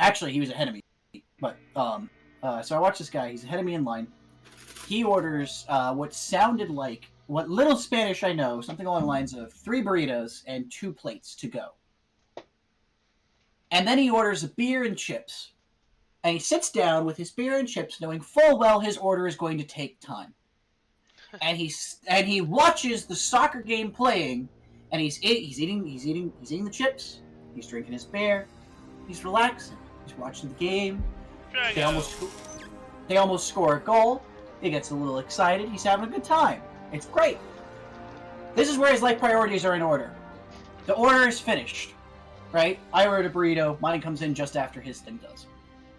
Actually, he was ahead of me. But, so I watched this guy. He's ahead of me in line. He orders what sounded like, what little Spanish I know, something along the lines of 3 burritos and 2 plates to go. And then he orders a beer and chips. And he sits down with his beer and chips, knowing full well his order is going to take time. And he watches the soccer game playing, and he's eating the chips. He's drinking his beer. He's relaxing. He's watching the game. They almost score a goal. He gets a little excited. He's having a good time. It's great. This is where his life priorities are in order. The order is finished, right? I ordered a burrito. Mine comes in just after his thing does.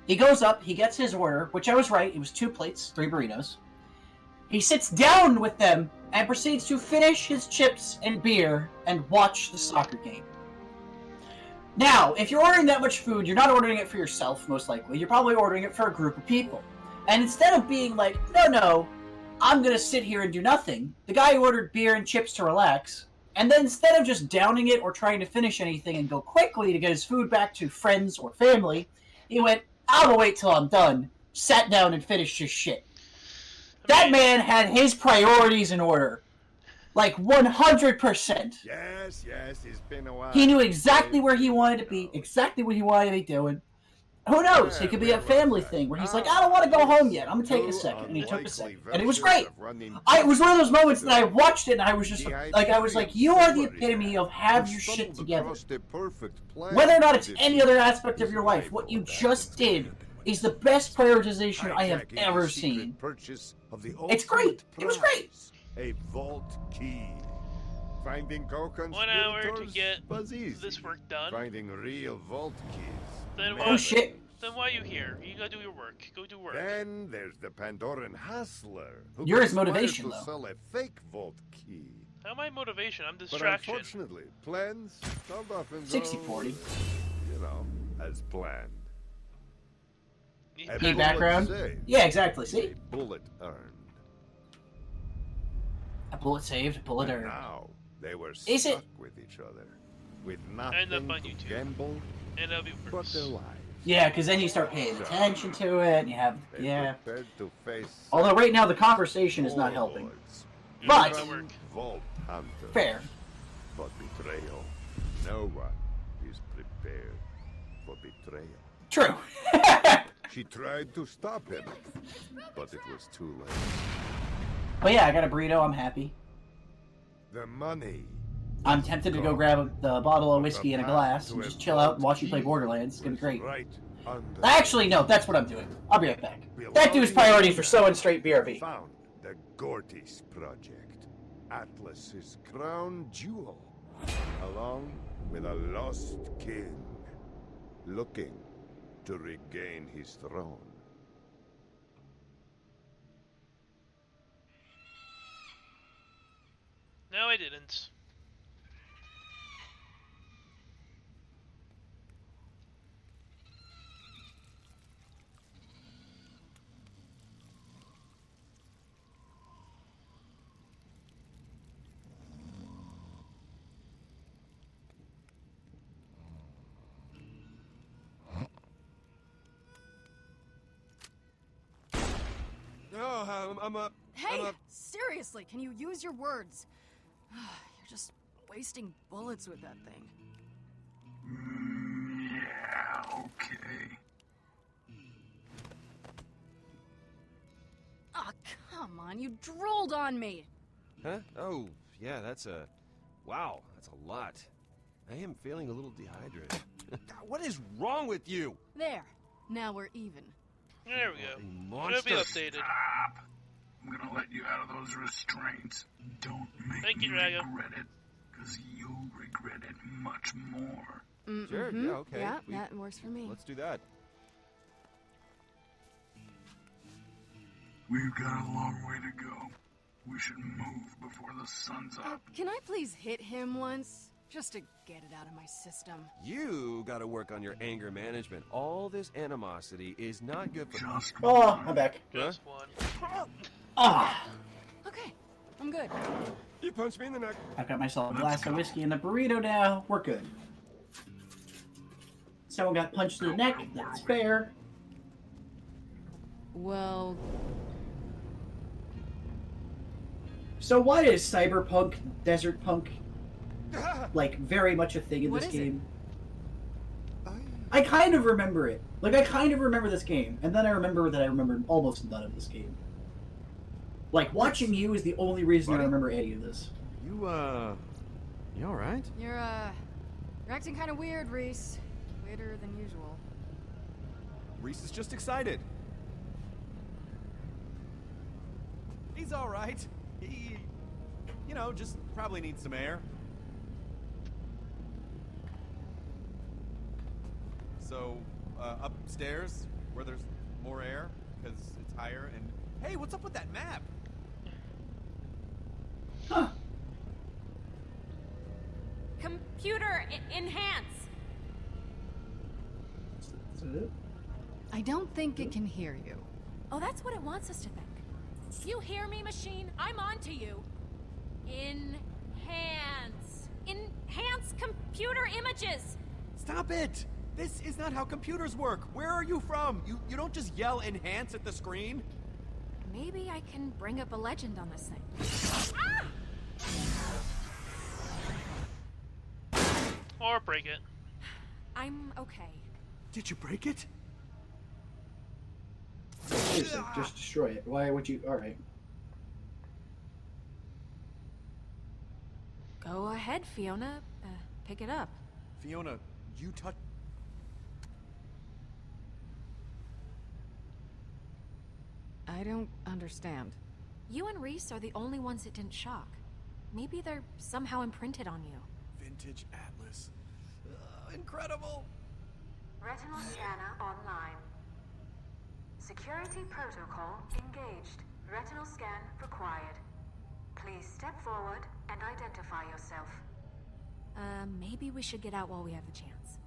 He goes up. He gets his order, which I was right. It was 2 plates, 3 burritos. He sits down with them and proceeds to finish his chips and beer and watch the soccer game. Now, if you're ordering that much food, you're not ordering it for yourself, most likely. You're probably ordering it for a group of people. And instead of being like, no, I'm going to sit here and do nothing, the guy ordered beer and chips to relax, and then instead of just downing it or trying to finish anything and go quickly to get his food back to friends or family, he went, I'll wait till I'm done, sat down and finished his shit. That man had his priorities in order. Like 100%. Yes, it's been a while. He knew exactly where he wanted to be, exactly what he wanted to be doing. Who knows? It could be a family thing where he's like, I don't want to go home yet. I'm going to take a second. And he took a second. And it was great. It was one of those moments that I watched it and I was just like, you are the epitome of have your shit together. Whether or not it's any other aspect of your life, what you just did is the best prioritization I have ever seen. It's great. It was great. A vault key. Finding co-conspirators 1 hour to get was easy. this work done. Finding real vault keys. Then Oh shit. Then why are you here? You gotta do your work. Go do work. Then there's the Pandoran hustler. You're his motivation, to though. sell a fake vault key. How am I motivation? I'm But distraction. unfortunately, plans don't often 60-40. You know, as planned. Need Need back- background? Saved, Yeah, exactly. See? a bullet earned. A bullet saved, a bullet And earned. now they were Is stuck it- with each other, with End up nothing on to YouTube. gamble And that'll be but worse. their lives. Yeah, because then you start paying attention to it, and you have, They yeah. prepared to face Although right now the conversation is not helping. warlords, But- That work. vault hunters, Fair. but betrayal. No one is prepared for betrayal. True. She tried to stop him, but it was too late. But yeah, I got a burrito, I'm happy. The money. I'm tempted to go grab the bottle of whiskey and a glass and just chill out and watch you play Borderlands. It's gonna be great. Right under Actually, no, that's what I'm doing. I'll be right back. That dude's priorities for sewing straight BRB. Found the Gortys project, Atlas's crown jewel, along with a lost king, looking to regain his throne. No, I didn't. No, I'm up. Hey, seriously, can you use your words? You're just wasting bullets with that thing. Yeah, okay. Ah, come on, you drooled on me. Huh? Oh, yeah, that's a... Wow, that's a lot. I am feeling a little dehydrated. God, what is wrong with you? There, now we're even. There we A go. It'll be monster. updated. Stop. I'm gonna let you out of those restraints. Don't make Thank you, me Drago. regret it, because you'll regret it much more. Sure, yeah, okay. Yeah, We- that works for me. Let's do that. We've got a long way to go. We should move before the sun's up. Can I please hit him once? Just to get it out of my system. You gotta work on your anger management. All this animosity is not good for... Just Oh, I'm back. Just one. Ah, Okay, I'm good. You punched me in the neck. I've got myself a glass of whiskey and a burrito now. We're good. Someone got punched in the neck. That's fair. Well, So why is cyberpunk, desert punk, like, very much a thing in What this is it? game? I kind of remember it. Like, I kind of remember this game, and then I remember that I remembered almost none of this game. Like, watching you is the only reason I Buddy? remember any of this. You alright? you're acting kind of weird, Reese. Weirder than usual. Reese is just excited. He's alright. He, just probably needs some air. So, upstairs, where there's more air, because it's higher, and... Hey, what's up with that map? Huh. Computer enhance. Is that it? I don't think it can hear you. Oh, that's what it wants us to think. You hear me, machine? I'm on to you. Enhance. Enhance computer images. Stop it! This is not how computers work. Where are you from? You don't just yell enhance at the screen. Maybe I can bring up a legend on this thing. Or break it. I'm okay. Did you break it? Wait a sec, just destroy it. Why would you? Alright. Go ahead, Fiona. Pick it up. Fiona, you touch... I don't understand. You and Reese are the only ones it didn't shock. Maybe they're somehow imprinted on you. Vintage Atlas. Incredible! Retinal scanner online. Security protocol engaged. Retinal scan required. Please step forward and identify yourself. Maybe we should get out while we have the chance.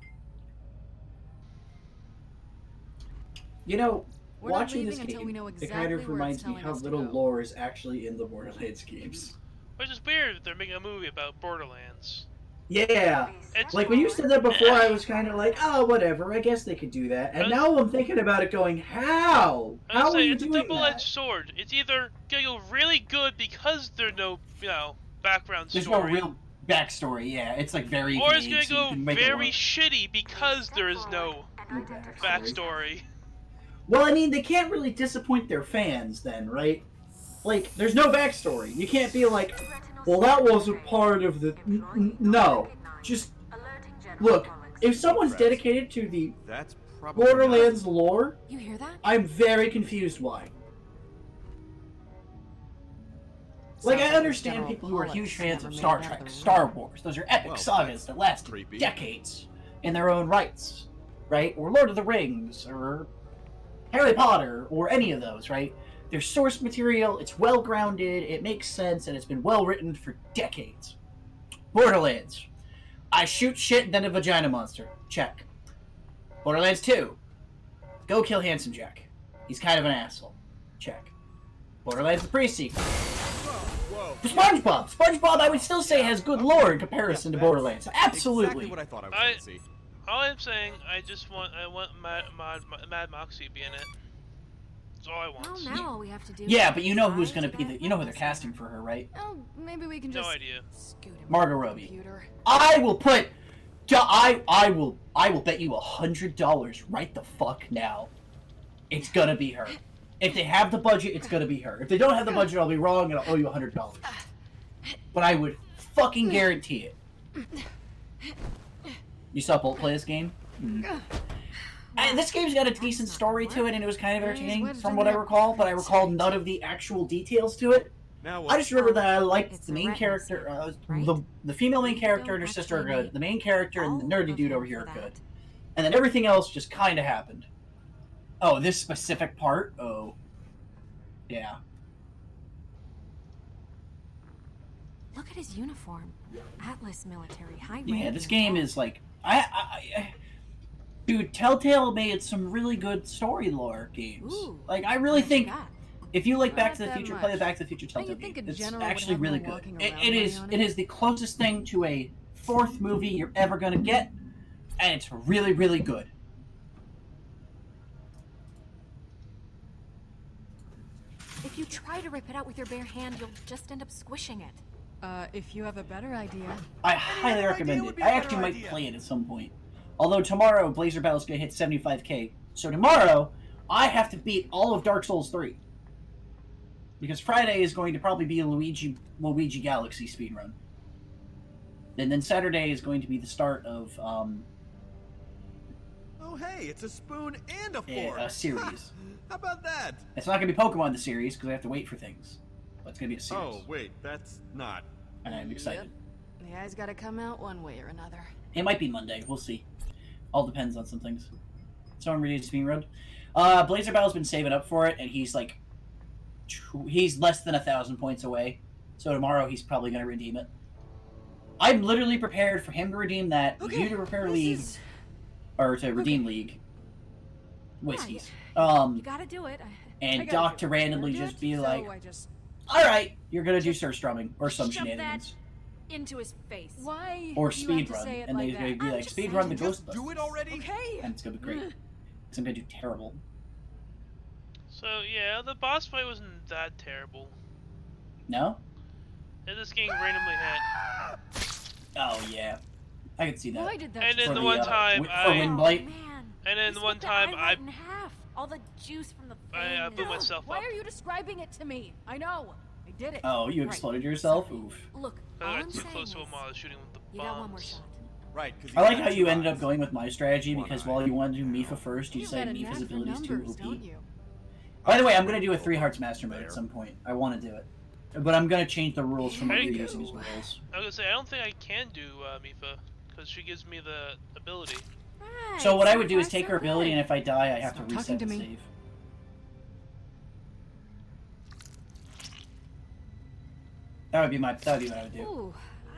You know, We're not watching this leaving until game, we know it kind exactly of where it's reminds me telling how us to little go. lore is actually in the Borderlands games. Which is weird that they're making a movie about Borderlands. Yeah. Please step It's Like, when you forward. said that before, I was kind of like, oh, whatever, I guess they could do that. And now I'm thinking about it going, how? I How would are say you it's a doing double-edged that? sword. It's either gonna go really good because there's no, background There's story, no real backstory, yeah. It's like very or it's vague, gonna so you go can make it very work. shitty because Step there is forward no and No identify backstory. Well, I mean, they can't really disappoint their fans then, right? Like, there's no backstory. You can't be like, well, that wasn't part of the... No. Just, Alerting general look, public. if someone's dedicated to the That's probably Borderlands lore, You hear that? I'm very confused why. Like, Sounds I like understand General people who are Pollux huge fans never of made Star that Trek, the Star rule. Wars. Those are epic Well, sagas that's that lasted creepy. decades in their own rights, right? Or Lord of the Rings, or Harry Potter, or any of those, right? Their source material, it's well grounded, it makes sense, and it's been well written for decades. Borderlands. I shoot shit and then a vagina monster. Check. Borderlands 2. Go kill Handsome Jack. He's kind of an asshole. Check. Borderlands the pre-sequel. Whoa. SpongeBob! SpongeBob, I would still say, has good lore in comparison to that's Borderlands. Absolutely. Exactly what I thought I was going to see. All I'm saying, I want Mad Moxie to be in it. That's all I want. Well, now all we have to do. Yeah, is but you know who's fly gonna to be that you know who they're witness casting center. for her, right? Oh, maybe we can No just idea. scoot him Margot over the Robbie. computer. I will put... I will bet you $100 right the fuck now. It's gonna be her. If they have the budget, it's gonna be her. If they don't have the budget, I'll be wrong and I'll owe you $100. But I would fucking guarantee it. You saw Bolt play this game? And this game's got a decent story to it, and it was kind of entertaining from what I recall, but I recall none of the actual details to it. Now I just remember that I liked It's the a main retina character, scan, right? the female main We character don't and her sister are actually good. need The main character and the all nerdy of dude him over here for are that. good. And then everything else just kind of happened. Oh, this specific part? Oh. Yeah. Look at his uniform. Atlas military, high Yeah, ranking. this game is like... Dude, Telltale made some really good story lore games. Ooh, Like, I really what you think... got? If you like Back Not to the that Future, much. play the Back to the Future Don't you Telltale think game. a It's general would actually have really more good. walking It around is money on it it? is the closest thing to a fourth movie you're ever gonna get, and it's really, really good. If you try to rip it out with your bare hand, you'll just end up squishing it. If you have a better idea. I highly recommend it. I actually might play it at some point. Although tomorrow, Blazer Battle's gonna hit 75k. So tomorrow, I have to beat all of Dark Souls 3. Because Friday is going to probably be a Luigi Galaxy speedrun. And then Saturday is going to be the start of, Oh, hey, it's a spoon and a fork. a series. How about that? It's not going to be Pokemon the series, because I have to wait for things. But it's going to be a series. Oh, wait, that's not. And I'm excited. Yep. The eye's gotta come out one way or another. It might be Monday. We'll see. All depends on some things. So I'm ready to speedrun. Blazer Battle's been saving up for it, and he's like... He's less than 1,000 points away. So tomorrow he's probably going to redeem it. I'm literally prepared for him to redeem that, you to prepare League, or to redeem League. Whiskeys. You gotta do it. And Doc to randomly just be like, alright, you're gonna do surstrumming, or some Shove that shenanigans. into his face. Why? Or do you have to speedrun. say it And like they're gonna that? be I'm like, just speedrun the saying. Ghostbusters. Do it already? Okay. And it's gonna be great. Because I'm gonna do terrible. So yeah, the boss fight wasn't that terrible. No? It just getting randomly hit. Oh, yeah. I can see that. Why did that? And then For the the, one time for I, Wind Blight. Man. and then He the one split the time eye I, right in half. All the juice from the I vein. blew myself Why up. are you describing it to me? I know. I did it. Oh, you Right. exploded yourself? Oof. Look, I all got I'm too saying close to him is, while I was shooting with the you got one more bombs. shot. Right, because I like how you ended up going with my strategy, One because eye. while you wanted to do Mifa first, you You've said got a Mifa's knack for abilities too numbers, don't OP. you? By the way, I'm going to do a 3 Hearts Master Mode at some point. I want to do it. But I'm going to change the rules from what Hey. you're using as rules. I was gonna say I don't think I can do Mifa because she gives me the ability. Right, So what I so would do is far, take so her ability, good. and if I die, I have Stop to talking reset to the me. save. That would be what I would do. Ooh,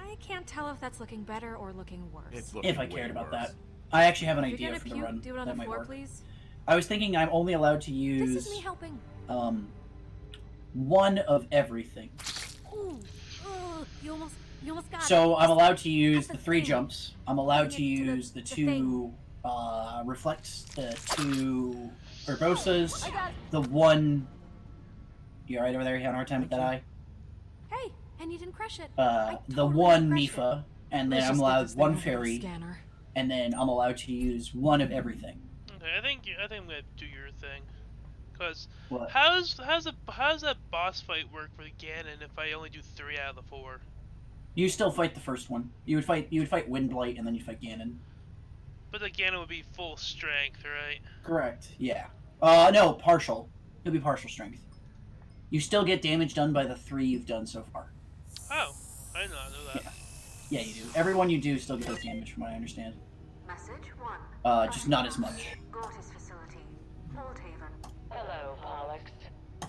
I can't tell if that's looking better or looking worse. It's looking If I way cared about worse. that. I actually have an If you're idea gonna for the puke, run. do it on That the might floor, work. please. I was thinking I'm only allowed to This use is me helping. one of everything. Ooh, you almost got it. So I'm allowed to use That's the the 3 thing. jumps. I'm allowed to Putting it to use the the 2 thing. reflects, the 2 verbosas, I got it. the 1. You alright over there? You having a hard time with that eye? Hey, and you didn't crush it. I The totally 1 crushed it. Mifa, and then Let's I'm just get allowed this thing 1 over the fairy, Scanner. and then I'm allowed to use 1 of everything. Okay, I think I'm gonna do your thing. Cause What? how's that boss fight work for Ganon if I only do 3 out of the 4? You still fight the first one. You would fight Windblight, and then you fight Ganon. But the Ganon would be full strength, right? Correct. Yeah. No, partial. It'll be partial strength. You still get damage done by the 3 you've done so far. Oh, I did not know that. Yeah, you do. Everyone you do still gets damage, from what I understand. Message 1. Just not as much. Gortys facility. Oldhaven. Hello, Pollux.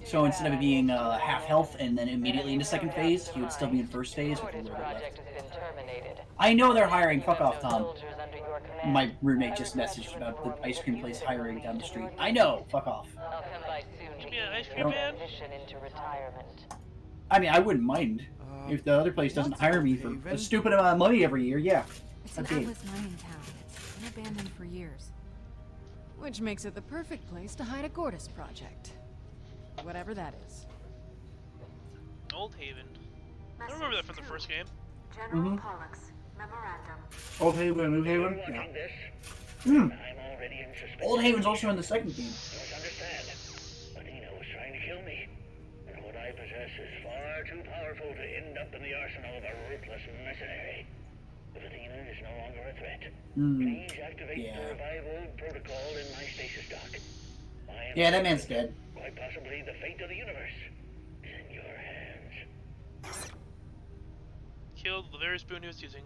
So instead of it being half health and then immediately into second phase, you would still be in first phase with a little bit left. Project has been terminated. I know they're hiring. Fuck off, Tom. Soldiers under your command. My roommate just messaged about the ice cream place hiring down the street. I know. Fuck off. I'll come by soon to Give me an ice I cream don't- man. transition into retirement. I mean, I wouldn't mind if the other place doesn't hire me for a stupid amount of money every year. Yeah. It's an Okay. Atlas mining town. It's been abandoned for years. Which makes it the perfect place to hide a Gortys project. Whatever that is. Oldhaven. I remember that from the first game. General Mhm. Pollux. Memorandum. Old Haven, New Haven. Yeah. Old Haven's also in the second game. Understand. Athena was trying to kill me. And what I possess is far too powerful to end up in the arsenal of a ruthless mercenary. If Athena is no longer a threat, please activate Yeah. the revive old protocol in my stasis dock. I am Yeah, that man's dead. quite possibly the fate of the universe is in your hands. Killed the very spoon he was using.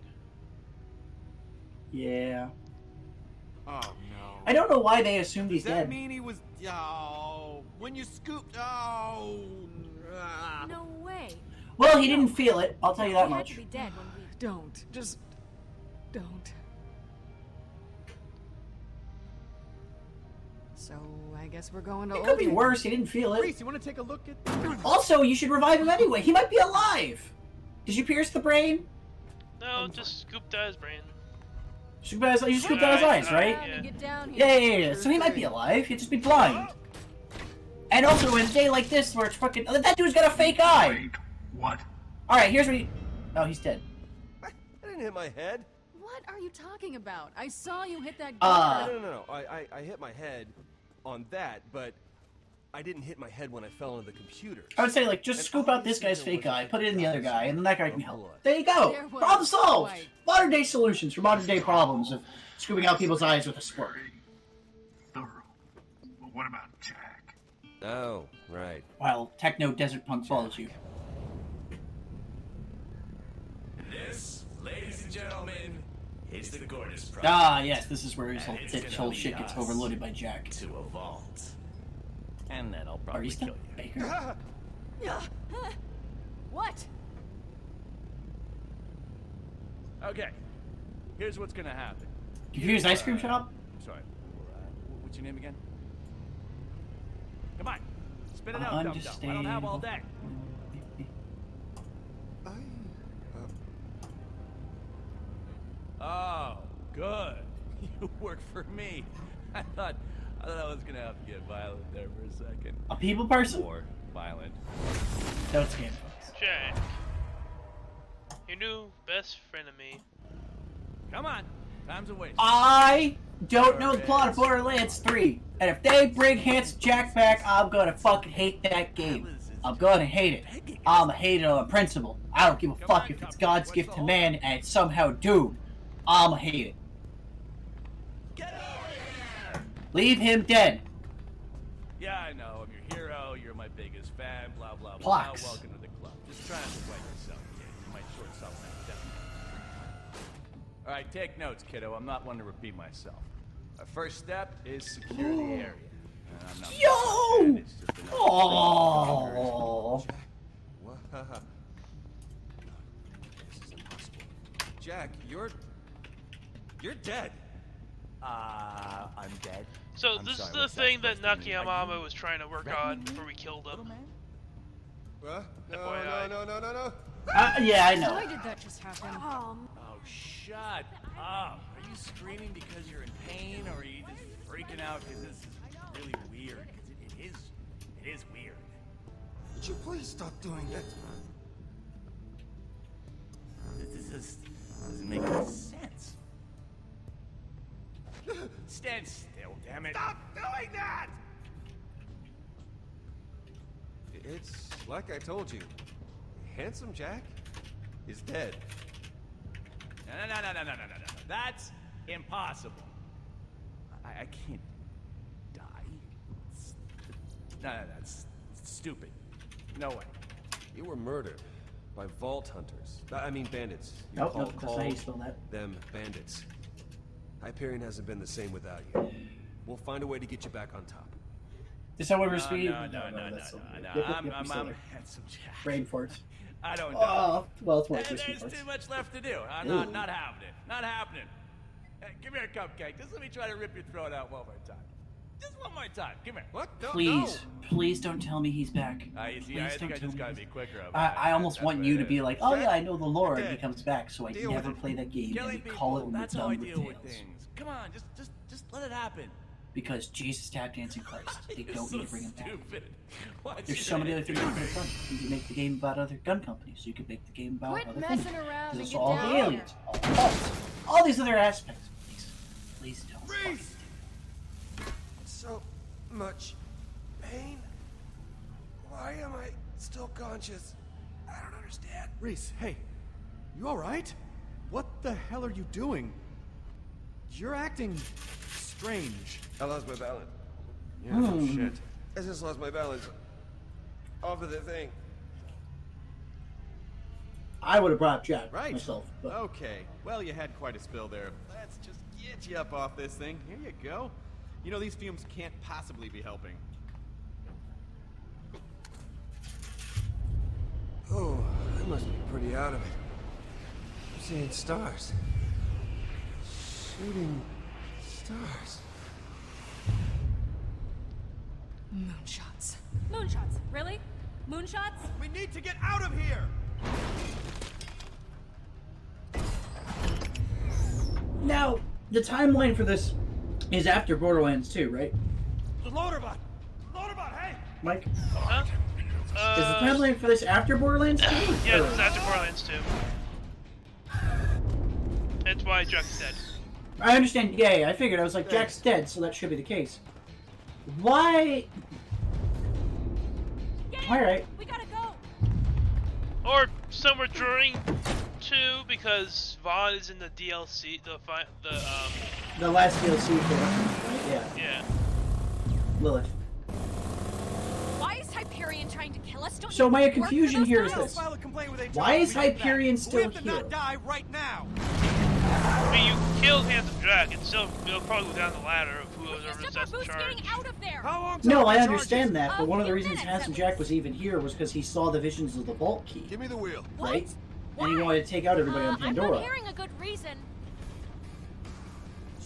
Yeah. Oh no. I don't know why they assumed he's Does that dead. mean he was? Oh, when you scooped. Oh. Ah. No way. Well, he didn't feel it. I'll tell you that He had much. to be dead when we. Don't. Just don't. So I guess we're going to It could be Oldhaven. worse. He didn't feel it. Reese, you want to take a look at? Also, you should revive him anyway. He might be alive. Did you pierce the brain? No, just scooped out his brain. You just scooped out his eyes, right? Down and get down here. Yeah. So he might be alive. He'd just be blind. And also, in a day like this, where it's fucking... That dude's got a fake eye! Wait, what? Alright, here's what he... Oh, he's dead. I didn't hit my head. What are you talking about? I saw you hit that guard. No. I hit my head on that, but I didn't hit my head when I fell into the computer. I would say, like, just And scoop out this obviously guy's there fake eye, wasn't put it in the other guy, and then that guy can of help. blood. There you go! There was Problem solved! white. Modern day solutions for modern day problems of scooping out people's eyes with a squirt. Thorough. But what about Jack? Oh, right. While Techno Desert Punk follows you. This, ladies and gentlemen, is the Gorgeous Project. Ah, yes, this is where his And whole, it's this gonna whole lead shit gets us overloaded by Jack. to a vault. And then I'll probably Barista? kill you. Baker? What? Okay, here's what's gonna happen. Confused ice cream shop? Sorry, what's your name again? Come on, spit it out, dum-dum. I don't have all day. Oh, good. You work for me. I thought I was gonna have to get violent there for a second. A people person? Or violent. Don't scam folks. Jack. Your new best friend of me. Come on, time's a waste. I don't know the plot of Borderlands 3. And if they bring Handsome Jack back, I'm gonna fucking hate that game. I'm gonna hate it. I'm gonna hate it on principle. I don't give a fuck if it's God's gift to man and it's somehow doomed. I'm gonna hate it. Get over here! Leave him dead. Yeah, I know. I'm your hero. You're my biggest fan. Blah blah blah. Plaques. Welcome to the club. Just try not to sweat yourself, kid. You might short something out. All right, take notes, kiddo. I'm not one to repeat myself. Our first step is secure the area. And I'm not Yo! it's just another Oh. Jack, what? This is impossible. Jack, you're dead. I'm dead. So I'm this sorry, is the what's that thing that supposed to mean? Are Nakayama you was trying to work threatening on me, before we killed little him. man? What? FYI. No. Yeah, I know. Why did that just happen? Oh, shut up. Are you screaming because you're in pain, or are you just freaking out because this is really weird? Because it is weird. Would you please stop doing that? This doesn't make any sense. Stand still, damn it. Stop doing that! It's like I told you. Handsome Jack is dead. No. That's impossible. I can't die. No, that's stupid. No way. You were murdered by vault hunters. I mean bandits. You Nope, that's not how you called spell that. them bandits. Hyperion hasn't been the same without you. We'll find a way to get you back on top. Is that what we're speaking? No. That's so weird. I'm you're still there. handsome Jack. Brain farts. I don't know. Oh, well, it's more There's whiskey farts. too much left to do. I'm not having it. Not happening. Hey, give me a cupcake. Just let me try to rip your throat out one more time. Just one more time. Come here. What? No, Please, please don't tell me he's back. You see, Please I think don't I tell just me gotta he's- be quicker about I it. almost That's want what you it to be is. like, oh yeah, I know the lore, and he Dead. comes back, so I Deal never with it. play that game and Killing we call it people, when we're that's how I done deal with with Tales. things. Come on, just let it happen. Because Jesus tap dancing Christ. They You're don't so need to bring him back. stupid. Why'd There's you so many do other things that? you could have done. You could make the game about other gun companies. You could make the game about Quit other messing things. around and There's get all down the here. aliens, all the cults, all these other aspects. Please don't. Reese! So much pain. Why am I still conscious? I don't understand. Reese, hey, you alright? What the hell are you doing? You're acting strange. I lost my balance. Yeah, no shit. I just lost my balance. Off of the thing. I would have brought Jack Right. myself. But Okay, well, you had quite a spill there. Let's just get you up off this thing. Here you go. You know, these fumes can't possibly be helping. Oh, I must be pretty out of it. I'm seeing stars. Shooting stars. Moonshots. Moonshots. Really? Moonshots? We need to get out of here! now, The timeline for this is after Borderlands 2, right? The Loaderbot! Loaderbot, hey! Mike? Huh? Is the timeline for this after Borderlands 2? Yeah, this is after Borderlands 2. That's why Jack's dead. I understand. Yeah, I figured. I was like, Jack's dead, so that should be the case. Why? Alright. We gotta go. Or somewhere during 2, because Vaughn is in the DLC, The last DLC for it. Yeah. Yeah. Lilith. Why is Hyperion trying to kill us? Don't So you my work for confusion those here is guys? this. File a complaint with HR. Why is We did that. Hyperion We still have to here? not die right now. I mean, you killed Handsome Jack, and still, it'll probably go down the ladder of whoever's in charge. Out of there. How long? No, I charges? understand that, but one of the few reasons minutes, Handsome Jack was even here was because he saw the visions of the Vault Key, Give me the wheel. right? And he wanted to take out everybody on I'm Pandora. not hearing a good reason.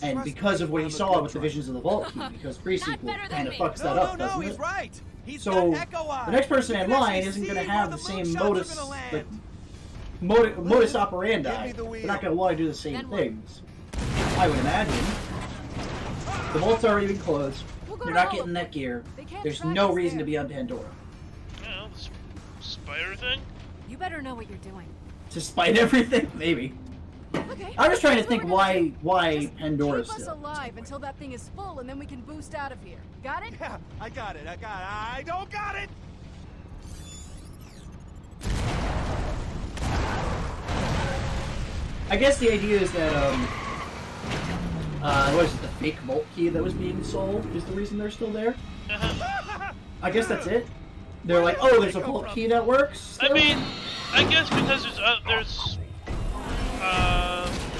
And because of what he saw with the visions of the Vault Key, because pre-sequel kind of fucks that up, doesn't he's it? right. He's So, got echo eyes. the next person You in can line actually isn't going see to have where the same moonshots are modus, gonna land. like, modus operandi. Give me the They're not going to want to do the same Then what? things. I would imagine. The vault's already been closed. We'll go They're to not all getting of that gear. They can't There's track no us reason there. to be on Pandora. You know, the spider thing? You better know what you're doing. Despite everything, maybe. Okay. I'm just trying to here's what think we're gonna do. why Just Pandora's keep us still. alive until that thing is full, and then we can boost out of here. Got it? Yeah, I got it. I don't got it. I guess the idea is that what is it, the fake vault key that was being sold is the reason they're still there. I guess that's it. They're like, oh, there's a vault key that works. I still? mean, I guess because there's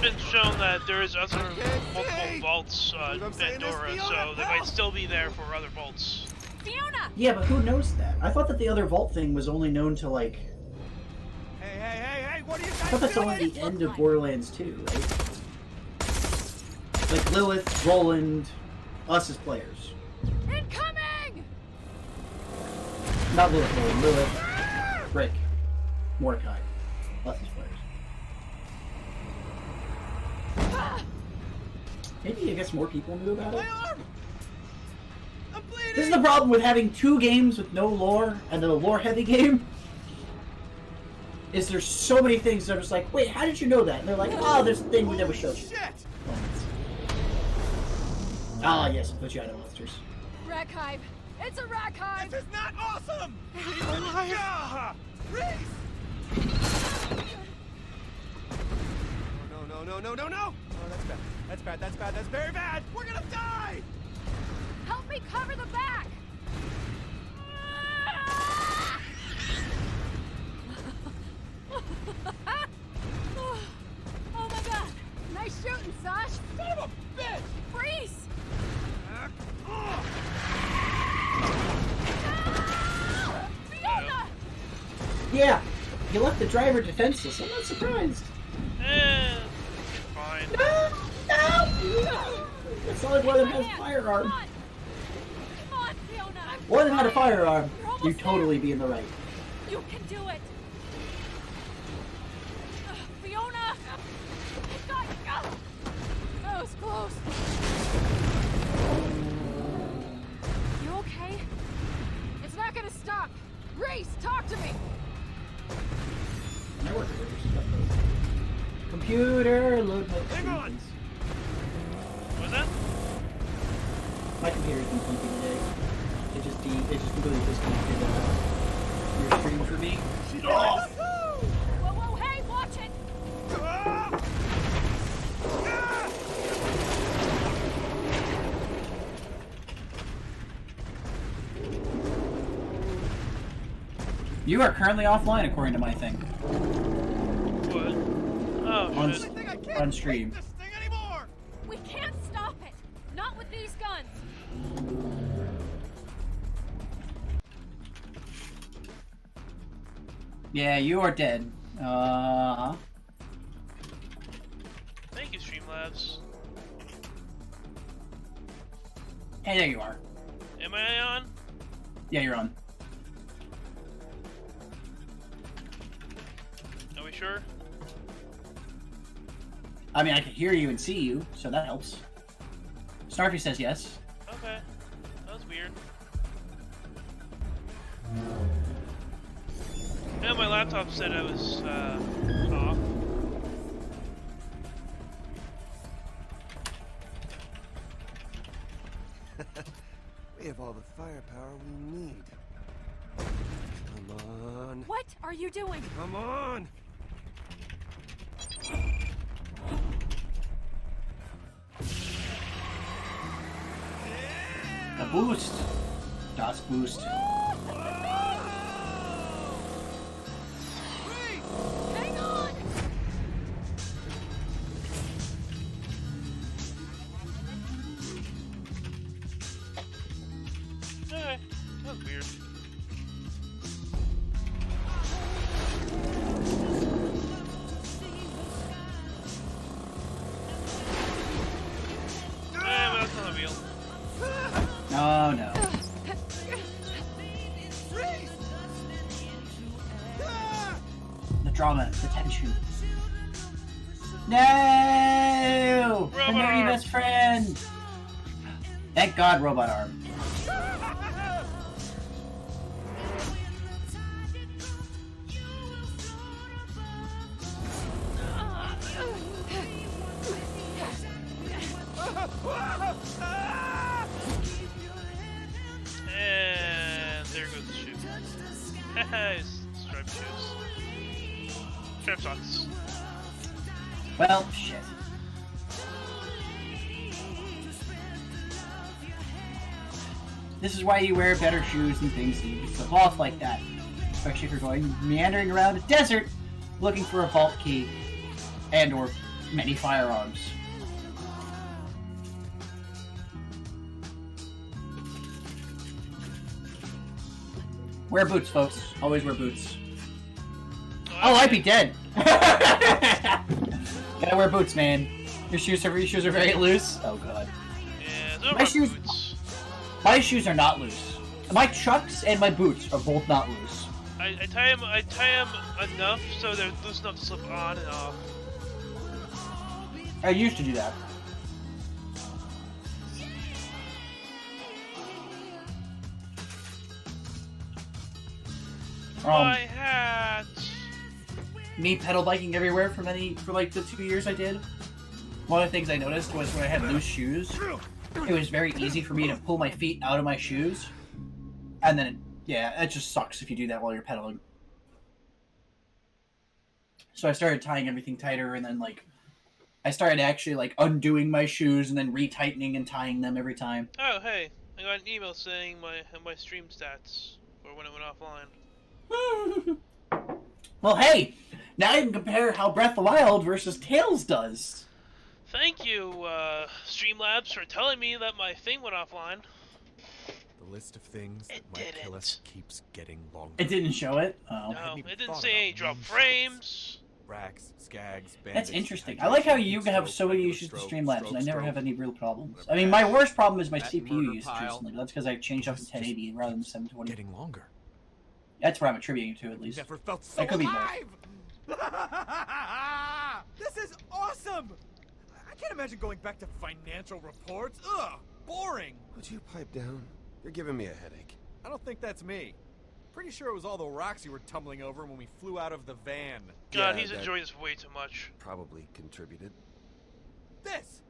been shown that there is other multiple vaults on Pandora, so they might still be there for other vaults. Fiona! Yeah, but who knows that? I thought that the other vault thing was only known to like. Hey, what are you I guys thought that's doing? only the end of Borderlands 2, right? Like Lilith, Roland, us as players. Incoming! Not Lilith, Roland, Lilith, Rick, Mordecai, us as players. Maybe I guess more people knew about it. This is the problem with having 2 games with no lore and then a lore-heavy game. Is there's so many things that are just like, wait, how did you know that? And they're like, oh, there's a thing we never showed you. Ah, yes, put you out of monsters. Rack hive. It's a rack hive. This is not awesome. Yeah, Reese. No. Oh, that's bad. That's very bad. We're gonna die. Help me cover the back. Oh my god. Nice shooting, Sash. Son of a bitch. Freeze. Fiona! Yeah, you left the driver defenseless. I'm not surprised. Fine. No! It's not like one of them has a firearm. Come on, Fiona! One of them had a firearm. You'd totally be in the right. You can do it! Fiona! God, go! That was close. You okay? It's not gonna stop. Reese, talk to me. Computer, load my Hang on. What was that? My computer's been funky today. It just completely disconnected your stream for me. Whoa, hey, watch it! You are currently offline, according to my thing. What? Oh, On, shit. on stream. This thing anymore. We can't stop it! Not with these guns! Yeah, you are dead. Thank you, Streamlabs. Hey, there you are. Am I on? Yeah, you're on. Are we sure? I mean, I can hear you and see you, so that helps. Snarfy says yes. Okay. That was weird. Yeah, my laptop said I was off. We have all the firepower we need. Come on. What are you doing? Come on! The boost. Das Boost. Hang on! Okay. That was weird. But that's not a wheel. Oh no. The drama, the tension. No! Robot The nerdy arm. best friend! Thank God, robot arm. And there goes the shoe. Striped shoes. Striped socks. Well, shit. This is why you wear better shoes and things so you can slip off like that. Especially if you're going meandering around a desert looking for a vault key and or many firearms. Wear boots, folks. Always wear boots. Oh, I'd be dead. Gotta wear boots, man. Your shoes are very loose. Oh god. Yeah, those My are shoes. boots. My shoes are not loose. My Chucks and my boots are both not loose. I tie them enough so they're loose enough to slip on and off. I used to do that. My hat. Me pedal biking everywhere for like the 2 years I did. One of the things I noticed was when I had loose shoes, it was very easy for me to pull my feet out of my shoes. And then, it just sucks if you do that while you're pedaling. So I started tying everything tighter, and then, like, I started actually, like, undoing my shoes and then retightening and tying them every time. Oh, hey. I got an email saying my stream stats for when it went offline. Well, hey! Now you can compare how Breath of the Wild versus Tales does. Thank you, Streamlabs, for telling me that my thing went offline. The list of things that might kill us keeps getting longer. It didn't show it? Oh. No, it didn't say any drop frames. Racks, skags, That's interesting. I like how you have so many issues with Streamlabs, and I never have any real problems. I mean, my worst problem is my CPU usage recently. That's because I changed up to 1080 rather than 720. Getting longer. That's what I'm attributing to, at least. Never felt so That could be alive! This is awesome! I can't imagine going back to financial reports. Ugh, boring. Would you pipe down? You're giving me a headache. I don't think that's me. Pretty sure it was all the rocks you were tumbling over when we flew out of the van. God, Yeah, he's that enjoying this way too much. Probably contributed. This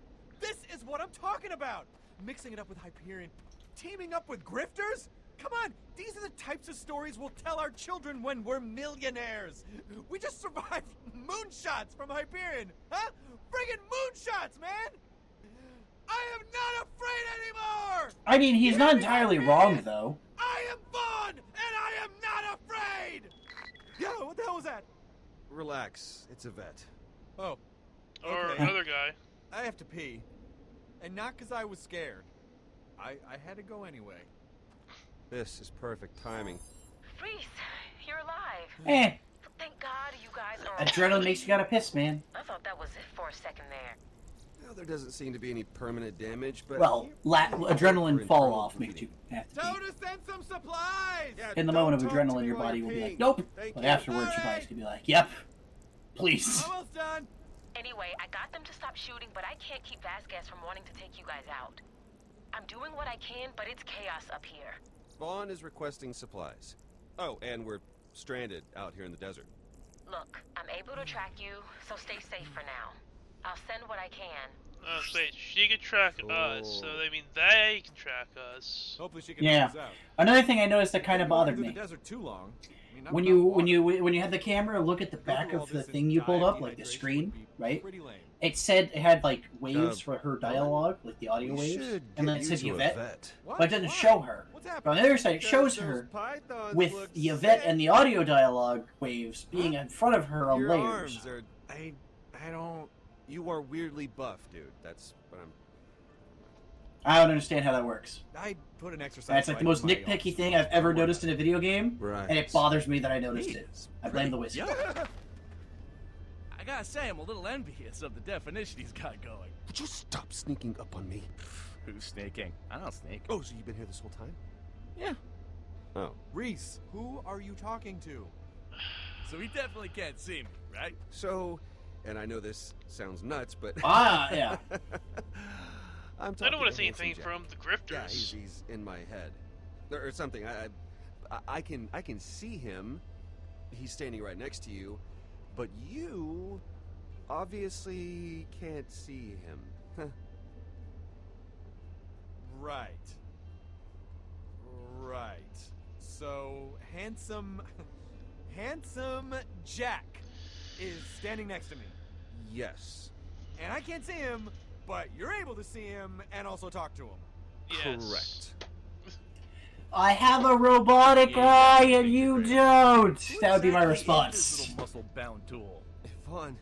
is what I'm talking about! Mixing it up with Hyperion, teaming up with grifters? Come on, these are the types of stories we'll tell our children when we're millionaires. We just survived moonshots from Hyperion, huh? Friggin' moonshots, man! I am not afraid anymore! I mean, he's not entirely wrong, though. I am Vaughn, and I am not afraid! Yo, what the hell was that? Relax, it's a vet. Oh. Or okay. another guy. I have to pee. And not because I was scared. I had to go anyway. This is perfect timing. Reese, you're alive. Eh. Thank God you guys are Adrenaline makes you gotta piss, man. I thought that was it for a second there. Well, there doesn't seem to be any permanent damage, but... Well, adrenaline fall off makes you have to pee. Toda send some supplies! Yeah, In the moment of adrenaline, your body will be like, nope. But afterwards, your body's gonna be like, yep. Please. Almost done. Anyway, I got them to stop shooting, but I can't keep Vasquez from wanting to take you guys out. I'm doing what I can, but it's chaos up here. Vaughn is requesting supplies. Oh, and we're stranded out here in the desert. Look, I'm able to track you, so stay safe for now. I'll send what I can. Wait, she can track us, so they mean they can track us. Hopefully she can Yeah. help us out. Another thing I noticed that kind of bothered Through me. the desert too long. I mean, When you had the camera look at the back of the thing you pulled up, like the screen, right? It said it had like waves for her dialogue, like the audio waves, and then it said Yvette, but it didn't show her. But on the other side, it shows her with the Yvette and the audio dialogue waves being in front of her on Your layers. arms are... I don't... You are weirdly buff, dude. That's what I'm... I don't understand how that works. I put an exercise. That's like the most nitpicky thing I've ever noticed in a video game, Right. and it bothers me that I noticed it. I blame the whiskey. I gotta say, I'm a little envious of the definition he's got going. Would you stop sneaking up on me? Who's sneaking? I don't sneak. Oh, so you've been here this whole time? Yeah. Oh. Reese, who are you talking to? So he definitely can't see me, right? So, and I know this sounds nuts, but... Yeah. I'm I don't want to to see Handsome anything Jack. from the grifters. Yeah, he's in my head, or something. I can see him. He's standing right next to you, but you obviously can't see him. Right. So handsome Jack is standing next to me. Yes. And I can't see him, but you're able to see him and also talk to him. Yes. Correct. I have a robotic eye and you don't. That would be my response. This little muscle-bound tool. Vaughn,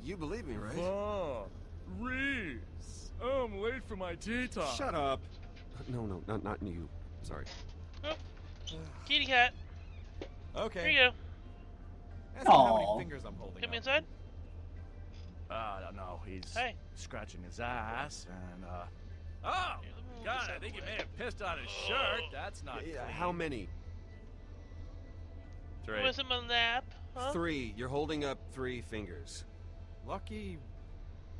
you believe me, right? Vaughn, Reese, I'm late for my tea time. Shut up. No, not you. Sorry. Oh, kitty cat. Okay. Here you go. Ask him how Aw. many fingers I'm holding Get me up. inside. I don't know. He's Hey. scratching his ass and, Oh! God, I think he may have pissed on his shirt. That's not clean. How many? 3. Was him on lap? Huh? 3. You're holding up 3 fingers. Lucky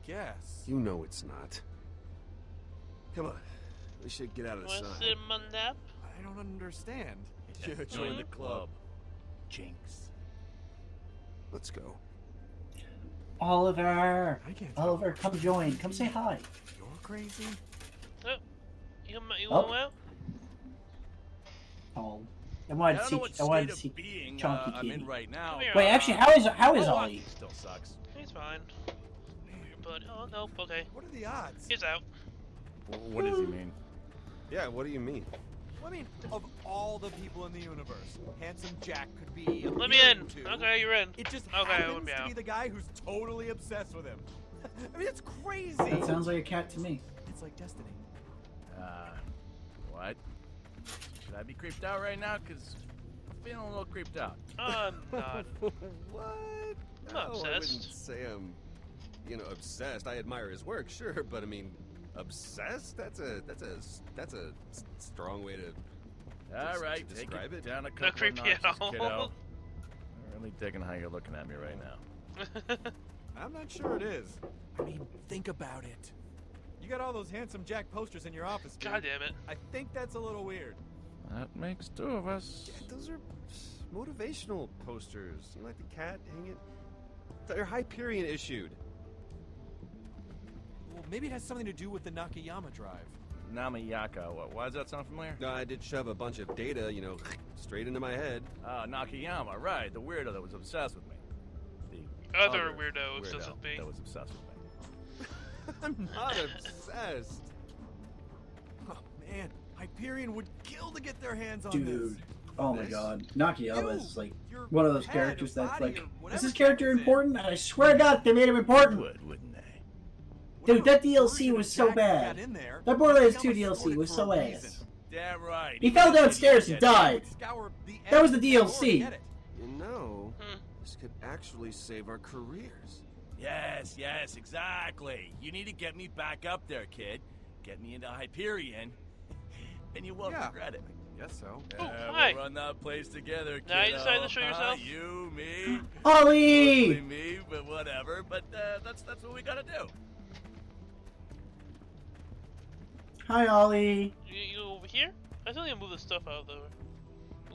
guess. You know it's not. Come on. We should get out of the Was sun. him on lap? I don't understand. Join the club. Jinx. Let's go. Oliver, I can't tell. Oliver, come join. Come say hi. You're crazy? Oh, you Oh. want out? Oh, I I wanted don't to know what see. I wanted state to see of being Chunky I'm in Kitty. right now. Come here. Wait, actually, how is Ollie? Milwaukee still sucks. He's fine. But oh no, okay. What are the odds? He's out. What does he mean? Yeah, what do you mean? I mean, of all the people in the universe, handsome Jack could be. Let me in. Okay, you're in. It just Okay, let happens me to out. be the guy who's totally obsessed with him. I mean, it's crazy. That sounds like a cat to me. It's like destiny. What? Should I be creeped out right now? Because I'm feeling a little creeped out. I'm not. What? I'm not No, I wouldn't obsessed. say I'm, obsessed. I admire his work, sure, but I mean, obsessed? That's a strong way to All right, to take describe it it. down a Not couple of creepy at notches, all. kiddo. I'm really digging how you're looking at me right now. I'm not sure it is. I mean, think about it. You got all those handsome Jack posters in your office, dude. God damn it. I think that's a little weird. That makes 2 of us. Yeah, those are motivational posters. You like the cat? Hang it. They're Hyperion issued. Well, maybe it has something to do with the Nakayama drive. Namayaka. Why does that sound familiar? No, I did shove a bunch of data, straight into my head. Nakayama, right. The weirdo that was obsessed with me. The Other weirdo obsessed with me. that was obsessed with me. I'm not obsessed. Oh, man. Hyperion would kill to get their hands on Dude. this. Oh my god. Nakayama is like Your one of those head characters or that's body like, or is whatever this character Jack is in. important? And I swear to god, they made him important. Wouldn't they? Dude, that Whatever DLC version was of so Jack bad. got in there, That Borderlands 2 Nakayama DLC scored was it so for a ass. reason. Damn right. He fell downstairs and died. Scour the That was the end before we DLC. get it. This could actually save our careers. Yes, exactly. You need to get me back up there, kid. Get me into Hyperion, and you won't regret it. Guess so. Oh, hi. We'll run that place together, kiddo. Now you decided to show yourself? You, me. Ollie! Mostly me, but whatever. But that's what we gotta do. Hi, Ollie. You go over here? I still need to move this stuff out of the way.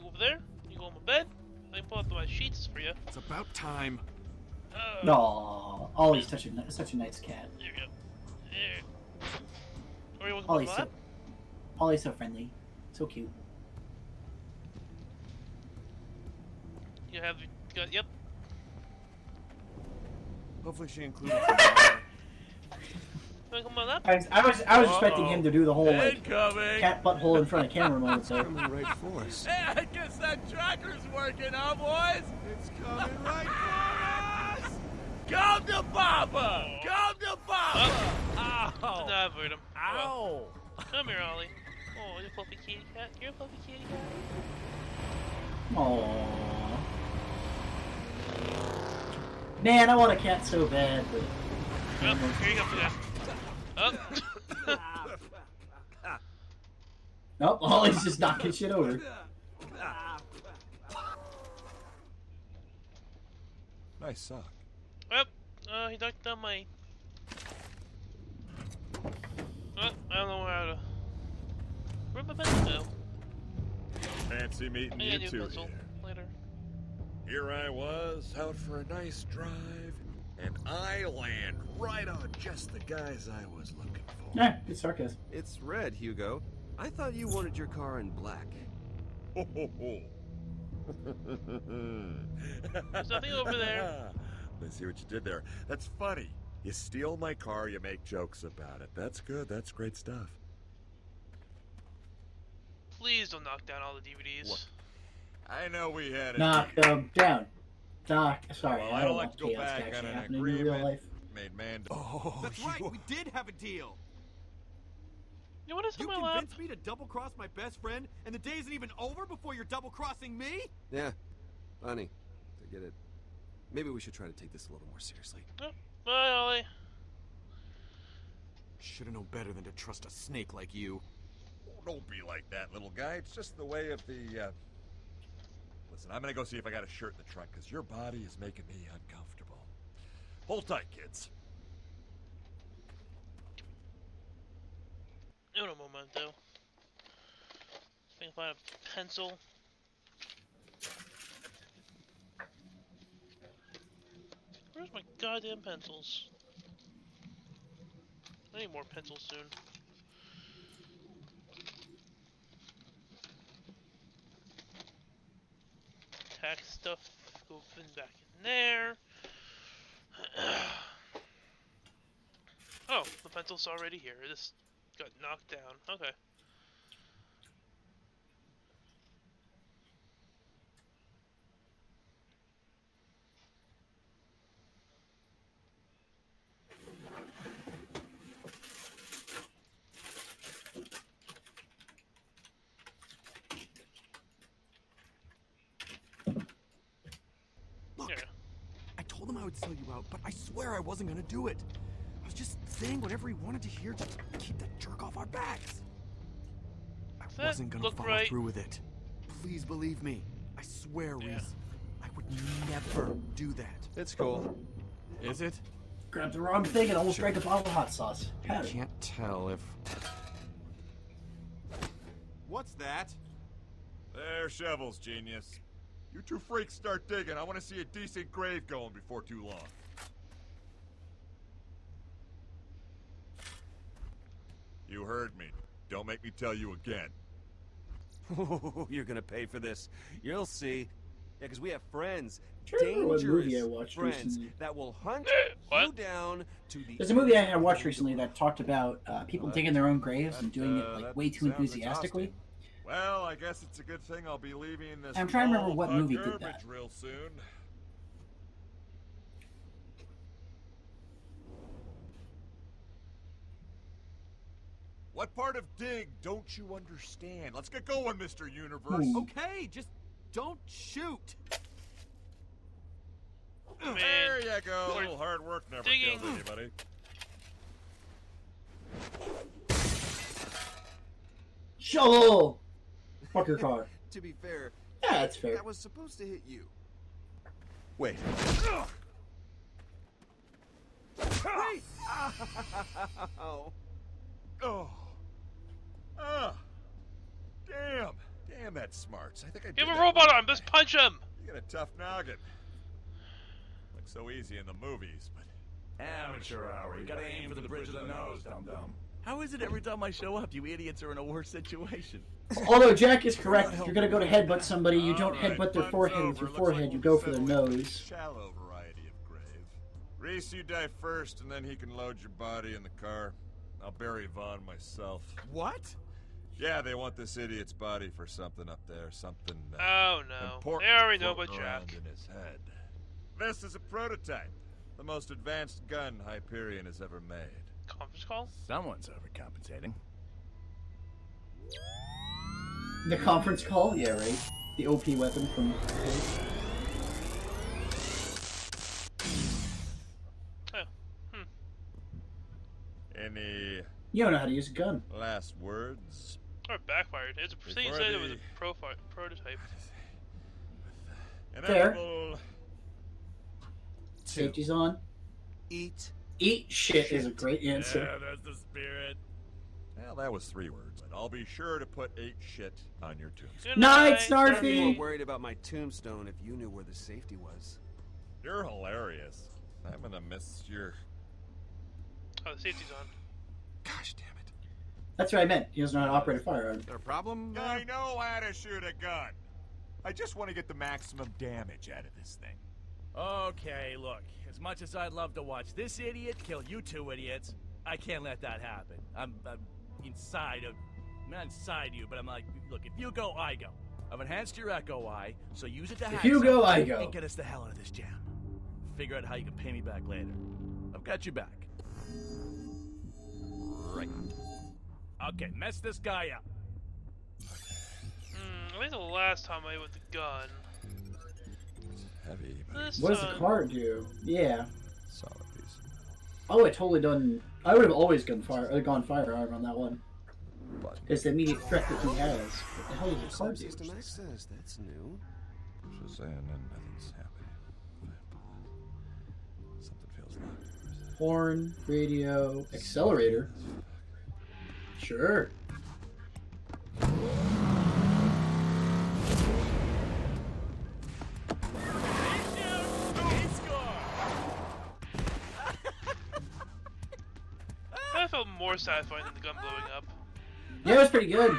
Go over there. You go on my bed. I can pull out my sheets for you. It's about time. No, Ollie's such a nice cat. There you go. There. Or you want to Ollie's come so, on Ollie's so friendly, so cute. You have got yep. Hopefully she included some water. Come on up. I was expecting him to do the whole like Incoming. cat butthole in front of camera moment. So Coming right for us. Hey, I guess that tracker's working, huh, boys? It's coming right for us! Come to Papa! Come to Papa! Ow! No, avoid him. Ow! Come here, Ollie. Oh, you fluffy kitty cat. You're a fluffy kitty cat. aww. Man, I want a cat so bad, but Well, here you go for that. Oh. nope. Ollie's just knocking shit over. Nice sock. Well, he knocked down my. I don't know how to. Where'd my pencil go? Fancy meeting I need a you new two pencil here. later. Here I was, out for a nice drive, and I land right on just the guys I was looking for. Yeah, good sarcasm. It's red, Hugo. I thought you wanted your car in black. Ho, ho, ho. There's nothing over there. Let's see what you did there. That's funny. You steal my car, you make jokes about it. That's good. That's great stuff. Please don't knock down all the DVDs. Look, I know we had a Knock them down. Sorry, Well, I I don't don't want like to go chaos to back actually on an happen in real agreement. life. Made man. Oh, that's right. We did have a deal. You know what is You on my lap? convinced me to double cross my best friend, and the day isn't even over before you're double crossing me? Yeah, funny. I get it. Maybe we should try to take this a little more seriously. Oh, bye, Ollie. Should have known better than to trust a snake like you. Oh, don't be like that, little guy. It's just the way of the. Listen, I'm gonna go see if I got a shirt in the trunk, because your body is making me uncomfortable. Hold tight, kids. Un momento. I think if I have a pencil. Where's my goddamn pencils? I need more pencils soon. Tax stuff, go back in there. Oh, the pencil's already here. This got knocked down. Okay. Look, I told him I would sell you out, but I swear I wasn't gonna do it. I was just saying whatever he wanted to hear to keep that jerk off our backs. I wasn't gonna follow through with it. Please believe me. I swear, Reese. I would never do that. It's cool. Is it? Grabbed the wrong thing and almost drank a bottle of hot sauce. I can't tell if... What's that? They're shovels, genius. You two freaks start digging. I want to see a decent grave going before too long. You heard me. Don't make me tell you again. You're gonna pay for this. You'll see. Yeah, because we have friends. What movie I Dangerous watched friends recently? that will hunt you down to the... There's a movie I had watched recently that talked about people digging their own graves and doing it like way too enthusiastically. Well, I guess it's a good thing I'll be leaving this. I'm trying to remember what ball of movie did garbage that. real soon. What part of dig don't you understand? Let's get going, Mr. Universe. Okay, just don't shoot. There you go. A little hard work never kills anybody. Shovel! Fuck your car. To be fair, Yeah, that's fair. that was supposed to hit you. Wait. Wait! Ow. Oh. Ah. Damn. Damn, that smarts. I think I did Give a that robot right. arm. Just punch him. You got a tough noggin. Looks so easy in the movies, but... Amateur hour. You gotta aim for the bridge of the nose, dum-dum. How is it every time I show up, you idiots are in a worse situation? Although Jack is correct, if you're gonna go to headbutt somebody, you don't All right, headbutt their butt's forehead with over. your Looks forehead, like you we'll go for the settle into nose. Shallow variety of grave. Reese, you die first, and then he can load your body in the car. I'll bury Vaughn myself. What? Yeah, they want this idiot's body for something up there, something Oh no. important They already know about floating around Jack. in his head. This is a prototype, the most advanced gun Hyperion has ever made. Conference call? Someone's overcompensating. The conference call? Yeah, right. The OP weapon from... Oh. Hmm. Any You don't know how to use a gun. last words? Or it backfired. It's a Before you said it was the- a prototype. Fair. Inevitable. Safety's on. Eat. Eat shit is a great answer. Yeah, that's the spirit. Well, that was 3 words, but I'll be sure to put 8 shit on your tombstone. Good Night, I'd be Snarfy! more worried about my tombstone if you knew where the safety was. You're hilarious. I'm gonna miss your... Oh, the safety's on. Gosh damn it. That's what I meant. He doesn't know how to operate a firearm. Is there a problem? I know how to shoot a gun. I just want to get the maximum damage out of this thing. Okay, look. As much as I'd love to watch this idiot kill you 2 idiots, I can't let that happen. I'm inside of... I'm not inside you, but I'm like, look, if you go, I go. I've enhanced your Echo Eye, so use it to hack If you go, I something go. and get us the hell out of this jam. Figure out how you can pay me back later. I've got you back. Right. Okay, mess this guy up. I think the last time I with the gun. It's heavy, but This What does the time... car do? Yeah. solid piece. Oh, I totally done... I would have always gone firearm on that one. Button. It's the immediate threat that he has. What the hell does the car do? System access. That's new. Shazam, and nothing's happening. Something feels locked. Horn, radio, accelerator. Sure. That felt more satisfying than the gun blowing up. Yeah, it was pretty good.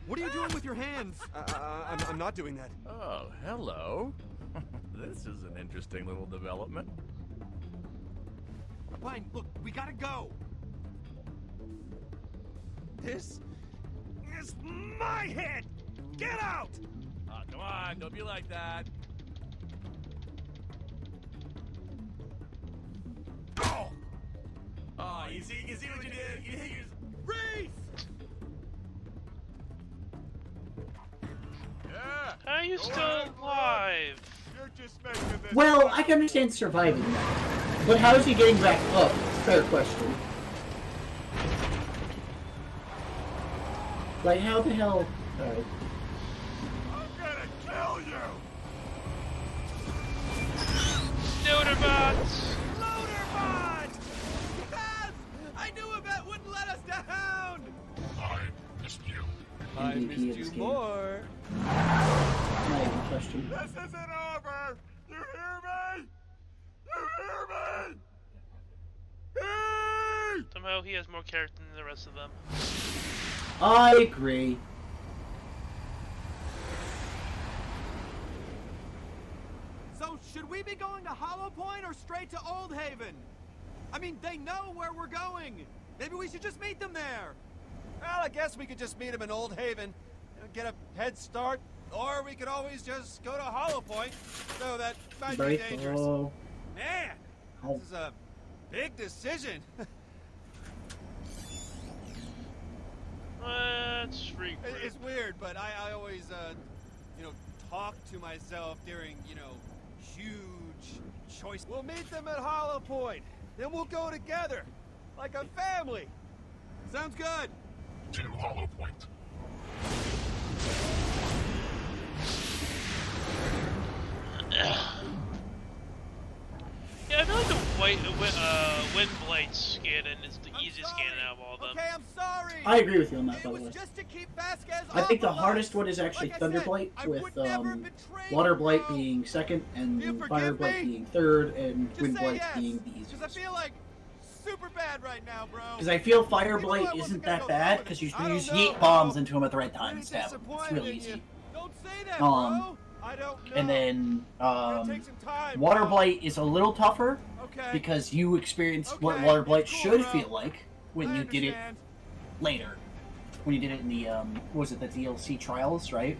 What are you doing with your hands? I'm not doing that. Oh, hello. This is an interesting little development. Fine, look, we gotta go. This is my head. Get out! Ah, come on, don't be like that. Oh, Oh, you see what you did? You hit your... Reese! Yeah! How are you Go still ahead, alive? You're just making this... Well, I can understand surviving that. But how is he getting back up? Fair question. Like, how the hell... Alright. I'm gonna kill you! Snowderbots! Loaderbot! Yes! I knew Yvette wouldn't let us down! I missed you. I MVP missed of you this game. more. Not even a question. This isn't over! You hear me? You hear me? Hey! Somehow he has more character than the rest of them. I agree. So, should we be going to Hollow Point or straight to Old Haven? I mean, they know where we're going. Maybe we should just meet them there. Well, I guess we could just meet him in Old Haven, get a head start, or we could always just go to Hollow Point. So that might be Break dangerous. below. Man, Oh. this is a big decision. Let's regroup. It's weird, but I always, talk to myself during, huge choice. We'll meet them at Hollow Point. Then we'll go together, like a family. Sounds good. To Hollow Point. Yeah, I feel like the Wind Blight scanning is the easiest scanning out of all of them. Okay, I'm sorry. I agree with you on that, by the way. Just to keep Vasquez I think the off of hardest us. one is actually Like I Thunder said, Blight, I with would never have betrayed Water you, Blight bro. being second, You and forgive Fire Blight me? being third, and Just Wind say Blight yes, being the because I easiest. feel like super bad right now, bro. Because I feel Fire You know I Blight wasn't isn't gonna that go bad, through because with you it. I just don't know, yeet bombs bro. into him at the right time Really and stab him. It's disappointed really in easy. you. Don't say that, Um, bro. I don't know. And then Gonna take some time, Water bro. Blight is a little tougher, Okay. because you experience what Okay, Water Blight it's cool, should bro. feel like when I you did it understand. later. When you did it in the, what was it, the DLC Trials, right?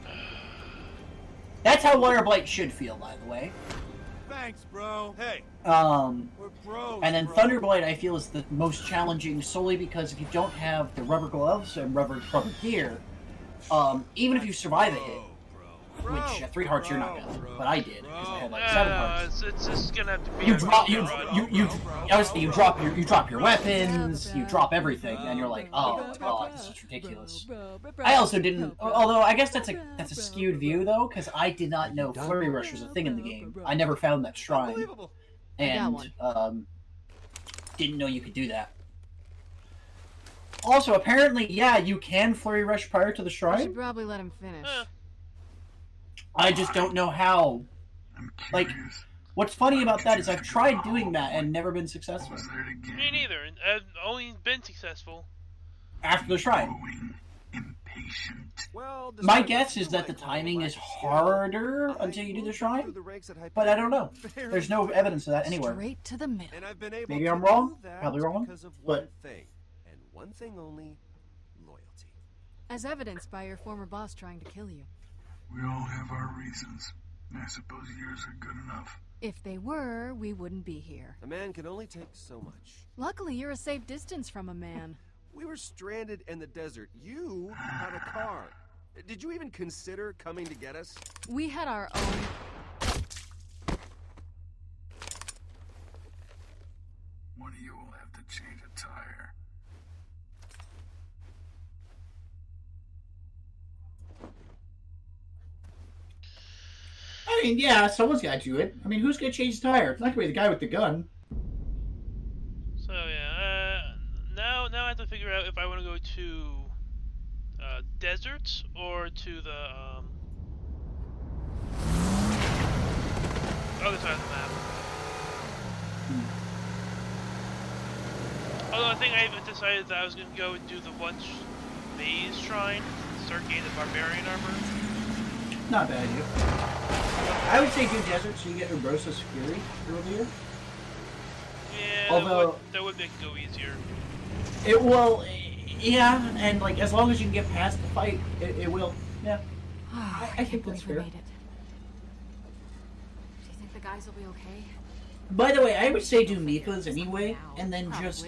That's how Water Blight should feel, by the way. Thanks, bro. Hey, We're bros, and then bro. Thunderblight, I feel, is the most challenging solely because if you don't have the rubber gloves and rubber gear, even if you survive a hit, which at 3 hearts you're not gonna, but I did because I had like 7 hearts. It's just gonna have to be. You a drop run. honestly you drop your weapons, you drop everything, and you're like, oh god, this is ridiculous. I also didn't, although I guess that's a skewed view though, because I did not know Flurry Rush was a thing in the game. I never found that shrine, and didn't know you could do that. Also, apparently, yeah, you can Flurry Rush prior to the I shrine. should probably let him finish. I just don't know how. Like, what's funny about that is I've tried doing that and never been successful. Me neither. I've only been successful After the shrine. Well, My guess is that the timing is harder until you do the shrine, but I don't know. There's no evidence of that anywhere. Straight to the middle. And I've been able Maybe to I'm wrong. do that Probably wrong. because of one But thing, and one thing only: loyalty. As evidenced by your former boss trying to kill you. We all have our reasons. I suppose yours are good enough. If they were, we wouldn't be here. A man can only take so much. Luckily, you're a safe distance from a man. We were stranded in the desert. You had a car. Did you even consider coming to get us? We had our own... One of you will have to change a tire. I mean, yeah, someone's got to do it. I mean, who's gonna change the tire? It's not gonna be the guy with the gun. So yeah, now I have to figure out if I want to go to deserts or to the other side of the map. Although I think I even decided that I was going to go and do the once maze shrine, start getting the barbarian armor. Not a bad idea. I would say do desert so you get Urbosa Security earlier. Yeah, Although that would make it go easier. it will, yeah, and like as long as you can get past the fight, it will. Yeah, I think that's fair. Do you think the guys will be okay? By the way, I would say do Mipha's anyway, and then just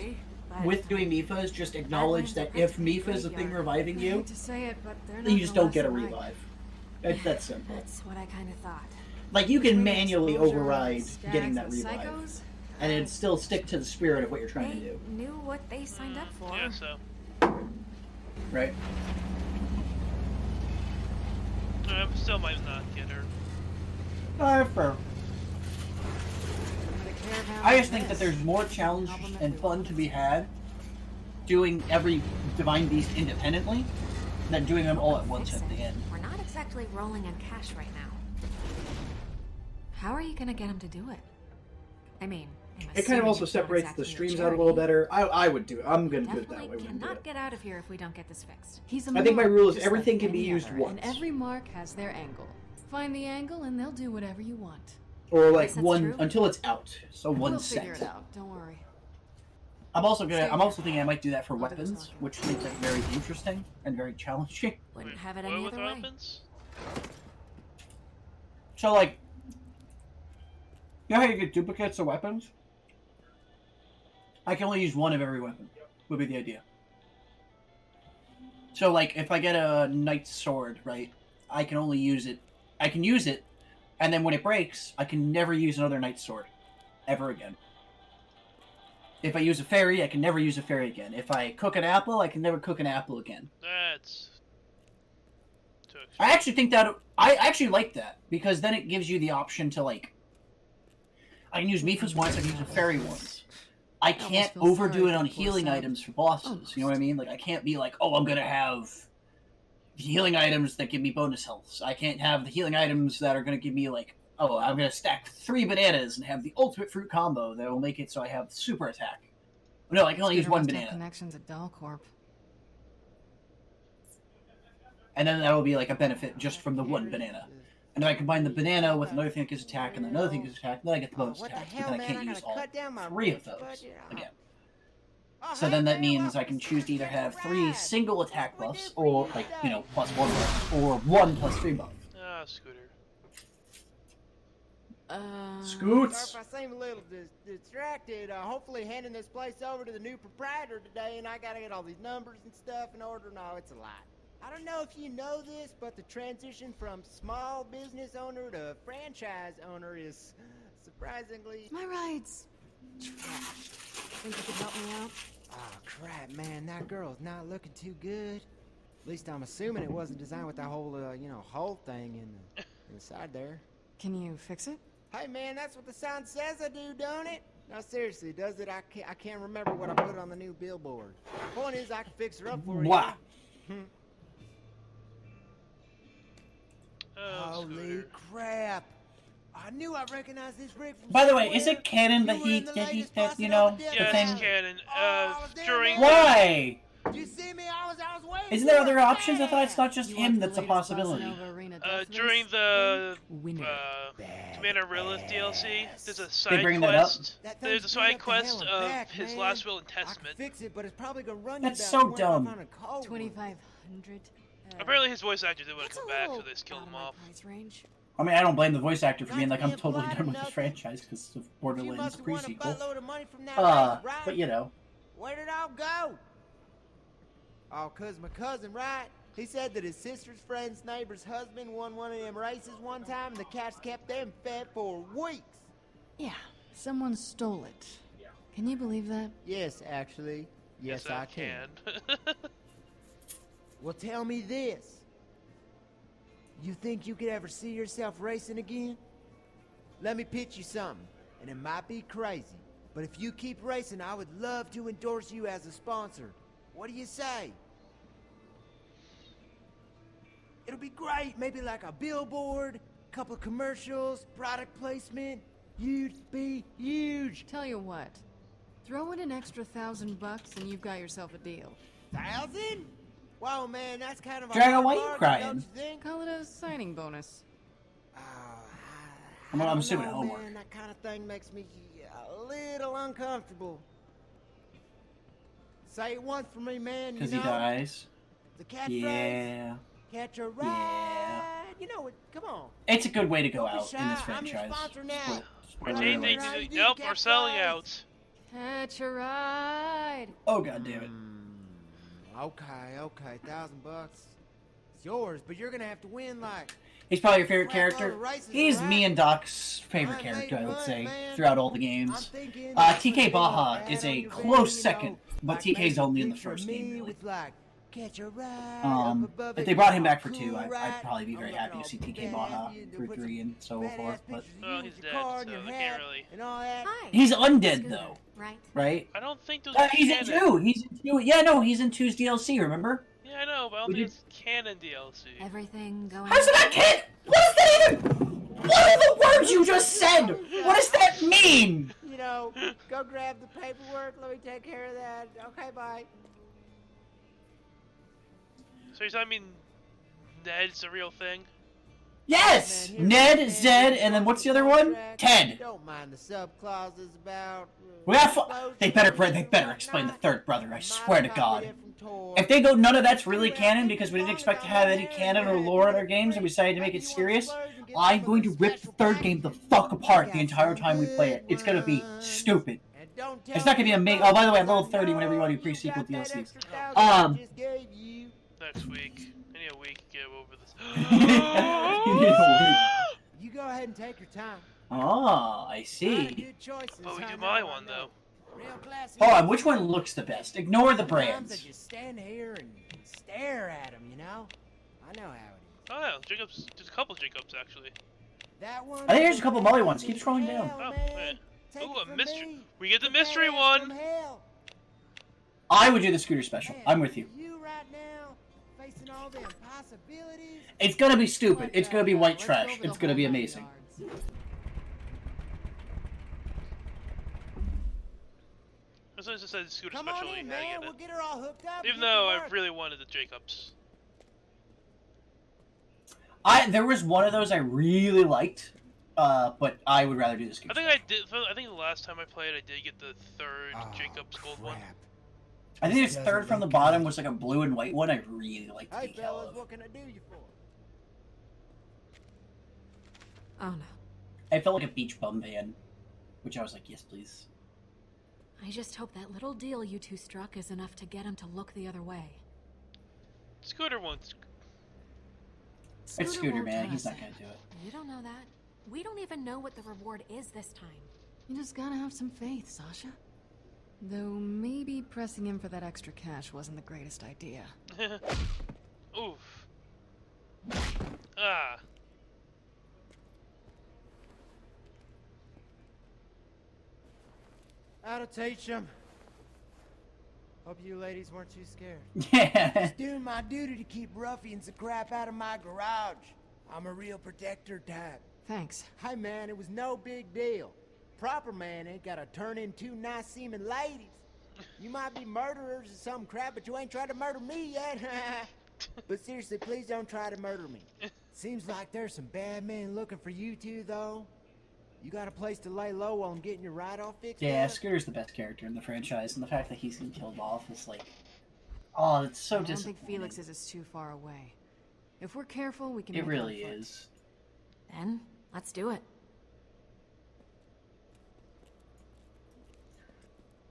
with doing Mipha's, just acknowledge that if Mipha is the thing reviving I you, hate to say it, but they're not you just the don't get a last alike. revive. It's that simple. That's what I kind of thought. Like you can Between manually exposure, override skags, getting that and revive, psychos, and it'd still stick to the spirit of what you're trying to They do, knew what they signed up for. Yeah, so. right? Still might not get her. Fair. I just think that there's more challenge and fun to be had doing every Divine Beast independently than doing them all at once at the end. We're not exactly rolling in cash right now. How are you gonna get them to do it? I mean, It kind of also separates the streams out a little better. I would do it. I'm gonna do it that Definitely way. Wouldn't do cannot it. get out of here if we don't get this fixed. He's a I think my mark, rule is just everything like can be any used other, once. And every mark has their angle. Find the angle and they'll do whatever you want. Or like Yes, that's one true. until it's out. So one We'll set. figure it out. Don't worry. I'm also Stay thinking I might do that for weapons, which makes it very interesting and very challenging. Wouldn't have it any With other way. weapons? So like, you know how you get duplicates of weapons? I can only use one of every weapon. Would be the idea. So like, if I get a knight's sword, right? I can only use it. I can use it, and then when it breaks, I can never use another knight's sword, ever again. If I use a fairy, I can never use a fairy again. If I cook an apple, I can never cook an apple again. That's... took I actually think that I actually like that because then it gives you the option to like. I can use Mipha's once. I can use a fairy once. I can't overdo it on healing items for bosses. You know what I mean? Like I can't be like, oh, I'm gonna have the healing items that give me bonus healths. I can't have the healing items that are gonna give me like, oh, I'm gonna stack 3 bananas and have the ultimate fruit combo that will make it so I have super attack. No, I can only use 1 banana. Connections at Dalcorp. And then that will be like a benefit just from the 1 banana. And then I combine the banana with another thing that gives attack, and then another thing that gives attack, and then I get the bonus attack. But then I can't use all 3 of those again. So then that means I can choose to either have 3 single attack buffs, or like, you know, plus 1 buff, or 1 plus 3 buff. Ah, Scooter. Scoots! Sorry if I seem a little distracted. Hopefully handing this place over to the new proprietor today, and I gotta get all these numbers and stuff in order. No, it's a lot. I don't know if you know this, but the transition from small business owner to franchise owner is surprisingly... My rides. Trashed. Think you could help me out? Oh, crap, man. That girl's not looking too good. At least I'm assuming it wasn't designed with that whole, you know, hole thing in the side there. Can you fix it? Hey, man, that's what the sign says I do, don't it? No, seriously, does it? I can't remember what I put on the new billboard. Point is, I can fix her up for you. Wow. Holy crap! I knew I recognized this rig from By the way, is it canon that he you know, the Yeah, thing? it's canon. During Why? You see me? I was waiting. Isn't there other options? I thought it's not just him that's a possibility. During the Commander Rilith DLC, there's a side bring that up? quest. There's a side quest of his last will and testament. Fix it, but it's probably gonna run That's you so about dumb. 2,500. Apparently his voice actor didn't want to come back, so they just killed him off. I mean, I don't blame the voice actor for being like, I'm totally done with the franchise because of Borderlands pre-sequel. But you know. Where did it all go? Oh, 'cause my cousin, right? He said that his sister's friend's neighbor's husband won one of them races one time, and the cats kept them fed for weeks. Yeah, someone stole it. Can you believe that? Yes, actually. Yes, I can. Well, tell me this. You think you could ever see yourself racing again? Let me pitch you something, and it might be crazy, but if you keep racing, I would love to endorse you as a sponsor. What do you say? It'll be great. Maybe like a billboard, couple of commercials, product placement. You'd be huge. Tell you what. Throw in an extra $1,000 and you've got yourself a deal. 1,000? Wow, man, that's kind of a Dragon, hard why are you bargain, crying? don't you think? Call it a signing bonus. I'm assuming know, homework. man, that kind of thing makes me a little uncomfortable. Say it once for me, man. Because you he know, dies. The catchphrase. Yeah. Catch a ride. You know it. Come on. It's a good way to go Don't be out shy. in this I'm your franchise. sponsor now. Nope, we're selling out. Catch a ride. Oh, god damn it. Okay, $1,000. It's yours, but you're gonna have to win like. He's probably your favorite character. He's me and Doc's favorite character, I would say, throughout all the games. TK Baja is a close second, but TK's only in the first game, really. If they brought him back for 2, I'd probably be very happy to see TK Baja for 3 and so forth, but... Well, he's dead, so they can't really... He's undead, though. Right? I don't think those he's in 2! He's in 2! Yeah, no, he's in 2's DLC, remember? Yeah, I know, but I don't think it's canon DLC. Everything going... How's it not canon? What does that even... What are the words you just said? What does that mean? You know, go grab the paperwork, let me take care of that. Okay, bye. So you're telling me Ned's a real thing? Yes! Ned, Zed, and then what's the other one? Ted. Don't mind the subclauses about... We have they better explain the third brother, I swear to God. If they go, none of that's really canon because we didn't expect to have any canon or lore in our games and we decided to make it serious, I'm going to rip the third game the fuck apart the entire time we play it. It's gonna be stupid. It's not gonna be amazing. Oh, by the way, I'm level 30 whenever you want to do pre-sequel DLCs. Next week. I need a week to get over this. You go ahead and take your time. Oh, I see. But we do my one, though. Hold on, which one looks the best? Ignore the brands. Just stand here and stare at them, you know? I know how it is. Oh yeah, Jacobs. There's a couple Jacobs actually. That one. I think there's a couple Molly ones. Keep scrolling down. Oh, man. man. Take Ooh, it a from mystery. me. We get the The mystery badass one. from hell. I would do the scooter special. Man, I'm with you. You right now, facing all the impossibilities. It's gonna be stupid. It's gonna be white Let's trash. go over the It's gonna be whole amazing. backyards. As soon as it said scooter Come special, on in, we had to man. get We'll it. get her all hooked up. Even get to though I work. really wanted the Jacobs. There was one of those I really liked, but I would rather do the scooter. I think I did. I think the last time I played, I did get the third Jacobs gold one. I think this third from the bottom was like a blue and white one. I really liked the Hey, decal fellas, of. what can I do you for? Oh no. I felt like a beach bum van, which I was like, yes, please. I just hope that little deal you two struck is enough to get him to look the other way. Scooter one's. It's Scooter, won't man. tell He's us not gonna do it. You don't know that. We don't even know what the reward is this time. You just gotta have some faith, Sasha. Though maybe pressing him for that extra cash wasn't the greatest idea. Oof. Ah. That'll teach him. Hope you ladies weren't too scared. Yeah. Just doing my duty to keep ruffians the crap out of my garage. I'm a real protector type. Thanks. Hey man, it was no big deal. Proper man ain't gotta turn in two nice seeming ladies. You might be murderers or some crap, but you ain't tried to murder me yet. But seriously, please don't try to murder me. Seems like there's some bad men looking for you two, though. You got a place to lay low while I'm getting your ride all fixed Yeah, up? Scooter's the best character in the franchise, and the fact that he's getting killed off is like, oh, it's so I don't think disappointing. Felix's is too far away. If we're careful, we can It make really on foot. is. Then, let's do it.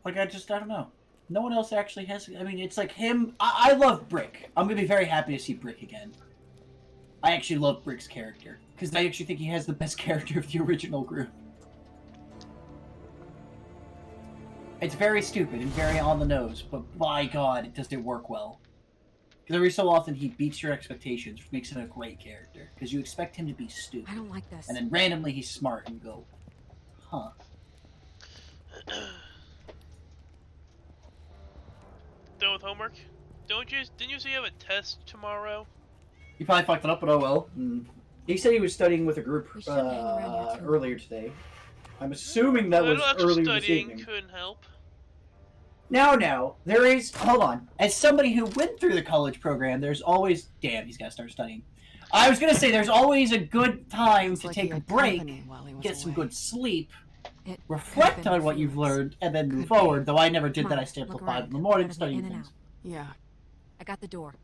Like, I don't know. No one else actually has. I mean, it's like him. I love Brick. I'm gonna be very happy to see Brick again. I actually love Brick's character because I actually think he has the best character of the original group. It's very stupid and very on the nose, but by God, does it work well. Because every so often he beats your expectations, which makes him a great character. Because you expect him to be stupid. I don't like this. And then randomly he's smart and you go, huh. Done with homework? Didn't you say you have a test tomorrow? He probably fucked it up, but oh well. He said he was studying with a group We shouldn't hang around here too earlier today. I'm assuming that A was little extra earlier this studying evening. couldn't help. Now, there is... Hold on. As somebody who went through the college program, there's always... Damn, he's got to start studying. I was going to say, there's always a good time It's to like take he a had break, company while he was get some away. good sleep, It reflect could've been on what you've Felix. learned, and then move Could be. forward. Though I never did Come that. on, I stayed up till look 5 in around. the morning Gotta be studying in and things. out. Yeah. I got the door.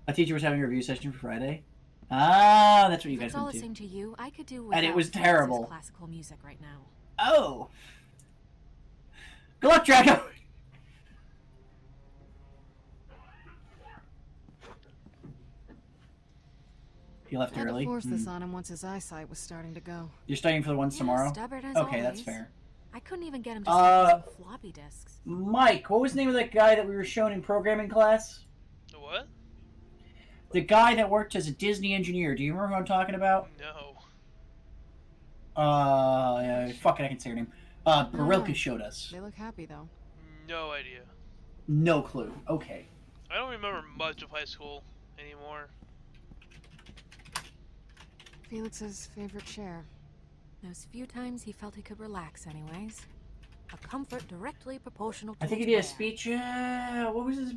A teacher was having a review session for Friday. Ah, that's what you If guys it's all went the to. same to you, I could do And it without was Felix's terrible. classical music right now. Oh. Good luck, Drago! He left Had to early. force this on him once his eyesight was starting to go. You're studying for the ones tomorrow? Stubborn as Okay, that's always. fair. I couldn't even get him to stop using floppy disks. Mike, what was the name of that guy that we were shown in programming class? The what? The guy that worked as a Disney engineer. Do you remember who I'm talking about? No. Fuck it, I can say her name. Barilka showed us. They look happy though. No idea. No clue. Okay. I don't remember much of high school anymore. Felix's favorite chair. Those few times he felt he could relax anyways. A comfort directly proportional to I think he its did a wear. speech.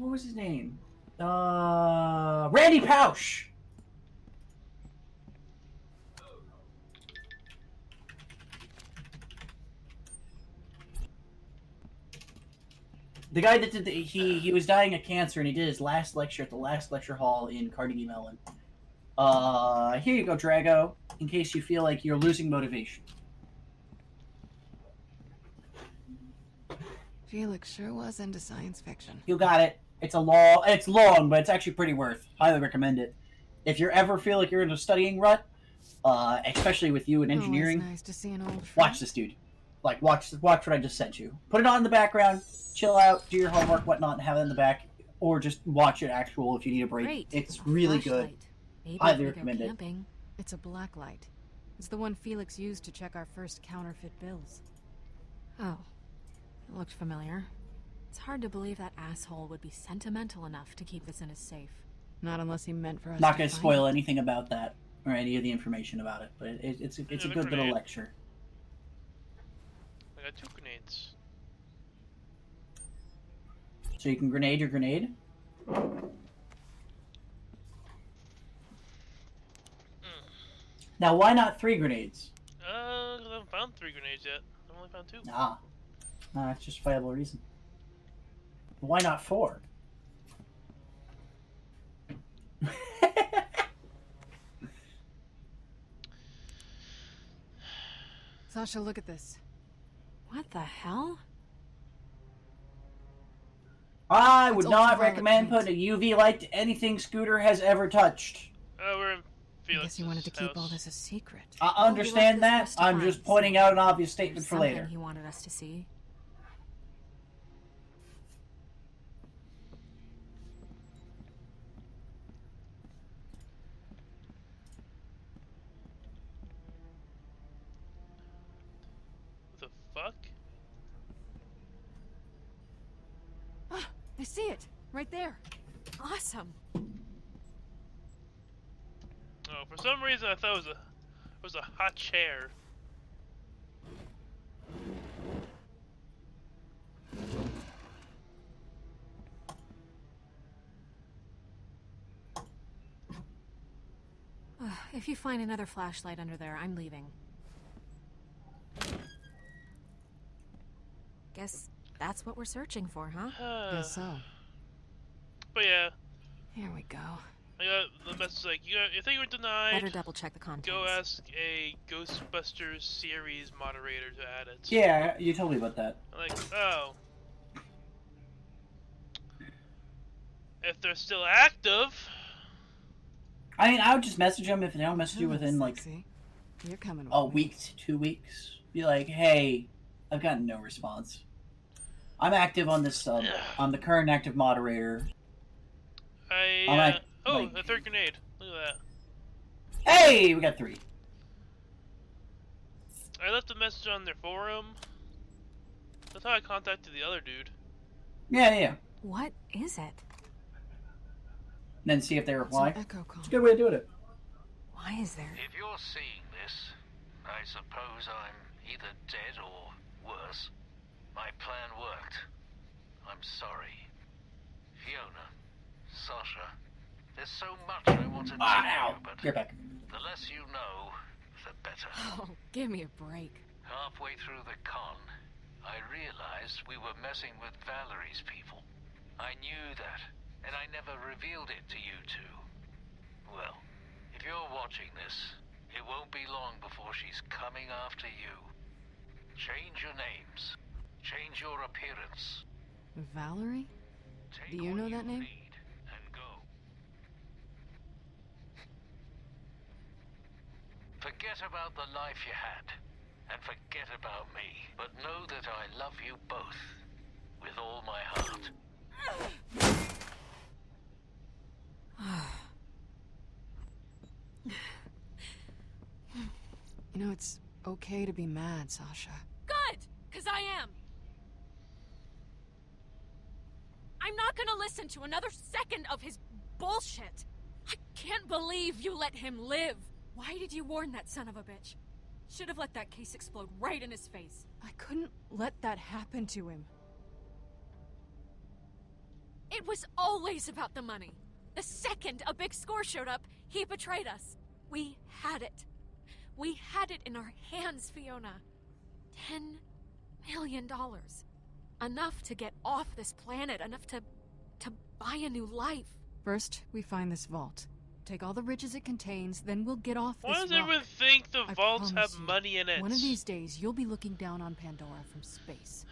What was his name? Randy Pausch. The guy that did he was dying of cancer and he did his last lecture at the last lecture hall in Carnegie Mellon. Here you go, Drago, in case you feel like you're losing motivation. Felix sure was into science fiction. You got it. It's long, but it's actually pretty worth. Highly recommend it. If you ever feel like you're in a studying rut, especially with you in engineering, Always nice to see an old friend. watch this dude. Like, watch what I just sent you. Put it on in the background, chill out, do your homework, whatnot, and have it in the back. or just watch it actual if you need a break. Great. It's really good. Flashlight. Maybe Highly if we go recommended. camping. It's a black light. It's the one Felix used to check our first counterfeit bills. Oh, it looked familiar. It's hard to believe that asshole would be sentimental enough to keep this in his safe. Not unless he meant for us Not to going to find spoil it. anything about that or any of the information about it, but it's a good little grenade. lecture. I got 2 grenades. So you can grenade your grenade. Now, why not 3 grenades? 'Cause I haven't found 3 grenades yet. I've only found 2. Nah, it's just a viable reason. Why not 4? Sasha, look at this. What the hell? I would It's not ultraviolet recommend paint. putting a UV light to anything Scooter has ever touched. We're in I Felix's guess he wanted to keep all house. this a secret. I Oh, he understand left that. this for us I'm to just find, pointing so out an obvious there's statement for something later. he wanted us to see. What the fuck? Ah, I see it. Right there. Awesome. Oh, for some reason I thought it was a hot chair. If you find another flashlight under there, I'm leaving. Guess that's what we're searching for, huh? Guess so. But yeah, Here we go. I got the message like, if they were denied, Better double check the contents. go ask a Ghostbusters series moderator to add it. Yeah, you told me about that. I'm like, oh. If they're still active. I mean, I would just message them if they don't message you within like Sexy. You're coming with a me. week to 2 weeks. Be like, hey, I've gotten no response. I'm active on this sub. I'm the current active moderator. Oh, a third grenade. Look at that. Hey, we got 3. I left a message on their forum. That's how I contacted the other dude. Yeah. What is it? Then see if they reply. It's an echo call. It's a good way of doing it. Why is there? If you're seeing this, I suppose I'm either dead or worse. My plan worked. I'm sorry. Fiona, Sasha, there's so much I want to tell you, but You're back. the less you know, the better. Oh, give me a break. Halfway through the con, I realized we were messing with Valerie's people. I knew that, and I never revealed it to you two. Well, if you're watching this, it won't be long before she's coming after you. Change your names. Change your appearance. Valerie? Take Do you know what that name? need and go. Forget about the life you had, and forget about me. But know that I love you both with all my heart. You know, it's okay to be mad, Sasha. Good! Because I am! I'm not gonna listen to another second of his bullshit! I can't believe you let him live! Why did you warn that son of a bitch? Should have let that case explode right in his face. I couldn't let that happen to him. It was always about the money. The second a big score showed up, he betrayed us. We had it. We had it in our hands, Fiona. $10 million. Enough to get off this planet, enough to buy a new life. First, we find this vault. Take all the riches it contains, then we'll get off Why this does rock. everyone think the I vaults have promise you, money in it? One of these days, you'll be looking down on Pandora from space.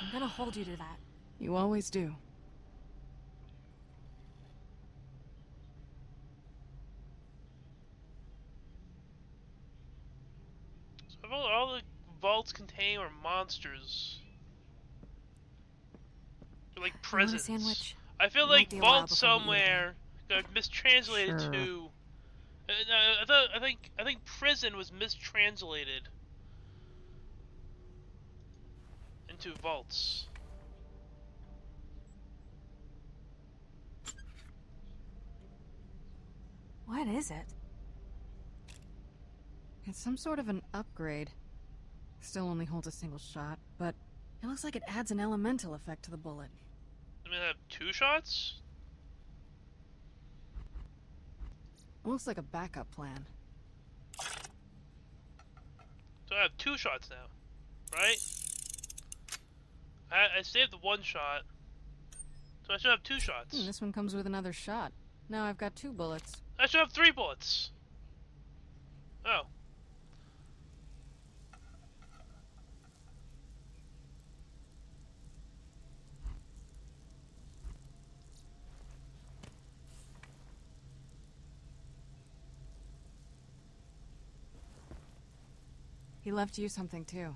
I'm gonna hold you to that. You always do. So all the vaults contain are monsters. They're like You want a prisons. sandwich? I feel Might like be a while vault before we eat somewhere got mistranslated Sure. to. I think prison was mistranslated into vaults. What is it? It's some sort of an upgrade. Still only holds a single shot, but it looks like it adds an elemental effect to the bullet. I mean, I have 2 shots? Looks like a backup plan. So I have 2 shots now, right? I saved the 1 shot, so I should have 2 shots. This one comes with another shot. Now I've got 2 bullets. I should have 3 bullets. Oh. He left you something too.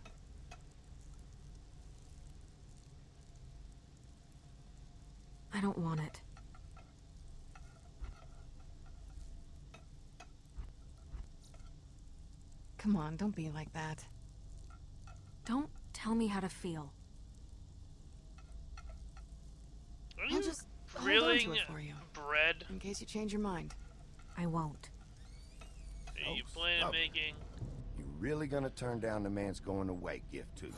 I don't want it. Come on, don't be like that. Don't tell me how to feel. Are I'll you just grilling hold on to it for you, bread? in case you change your mind. I won't. Are you planning on making? You really gonna turn down the man's going away gift to you?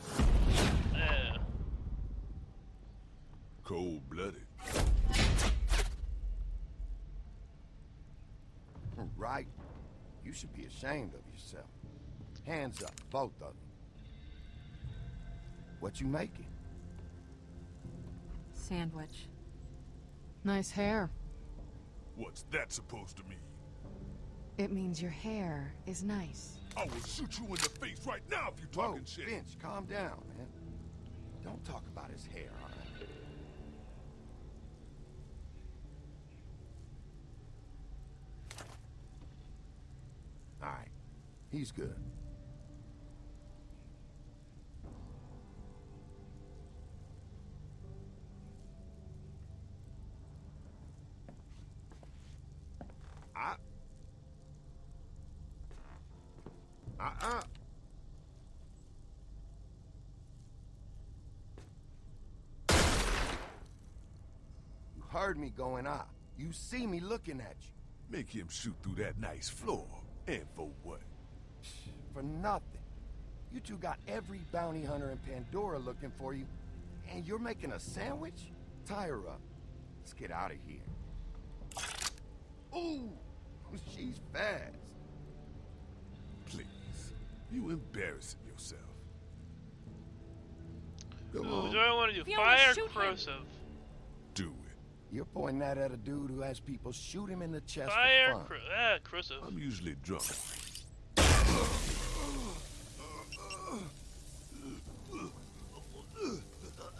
Cold-blooded. Right. You should be ashamed of yourself. Hands up, both of you. What you making? Sandwich. Nice hair. What's that supposed to mean? It means your hair is nice. I will shoot you in the face right now if you're talking shit. Finch, calm down, man. Don't talk about his hair, all right? All right. He's good. You heard me going out. You see me looking at you. Make him shoot through that nice floor. And for what? For nothing. You two got every bounty hunter in Pandora looking for you, and you're making a sandwich? Tie her up. Let's get out of here. Ooh, she's fast. Please, you embarrassing yourself. Go Ooh, on. do I want to do Fiona, fire shoot or corrosive? Do it. You're pointing that at a dude who has people shoot him in the chest Fire, for fun. corrosive. I'm usually drunk.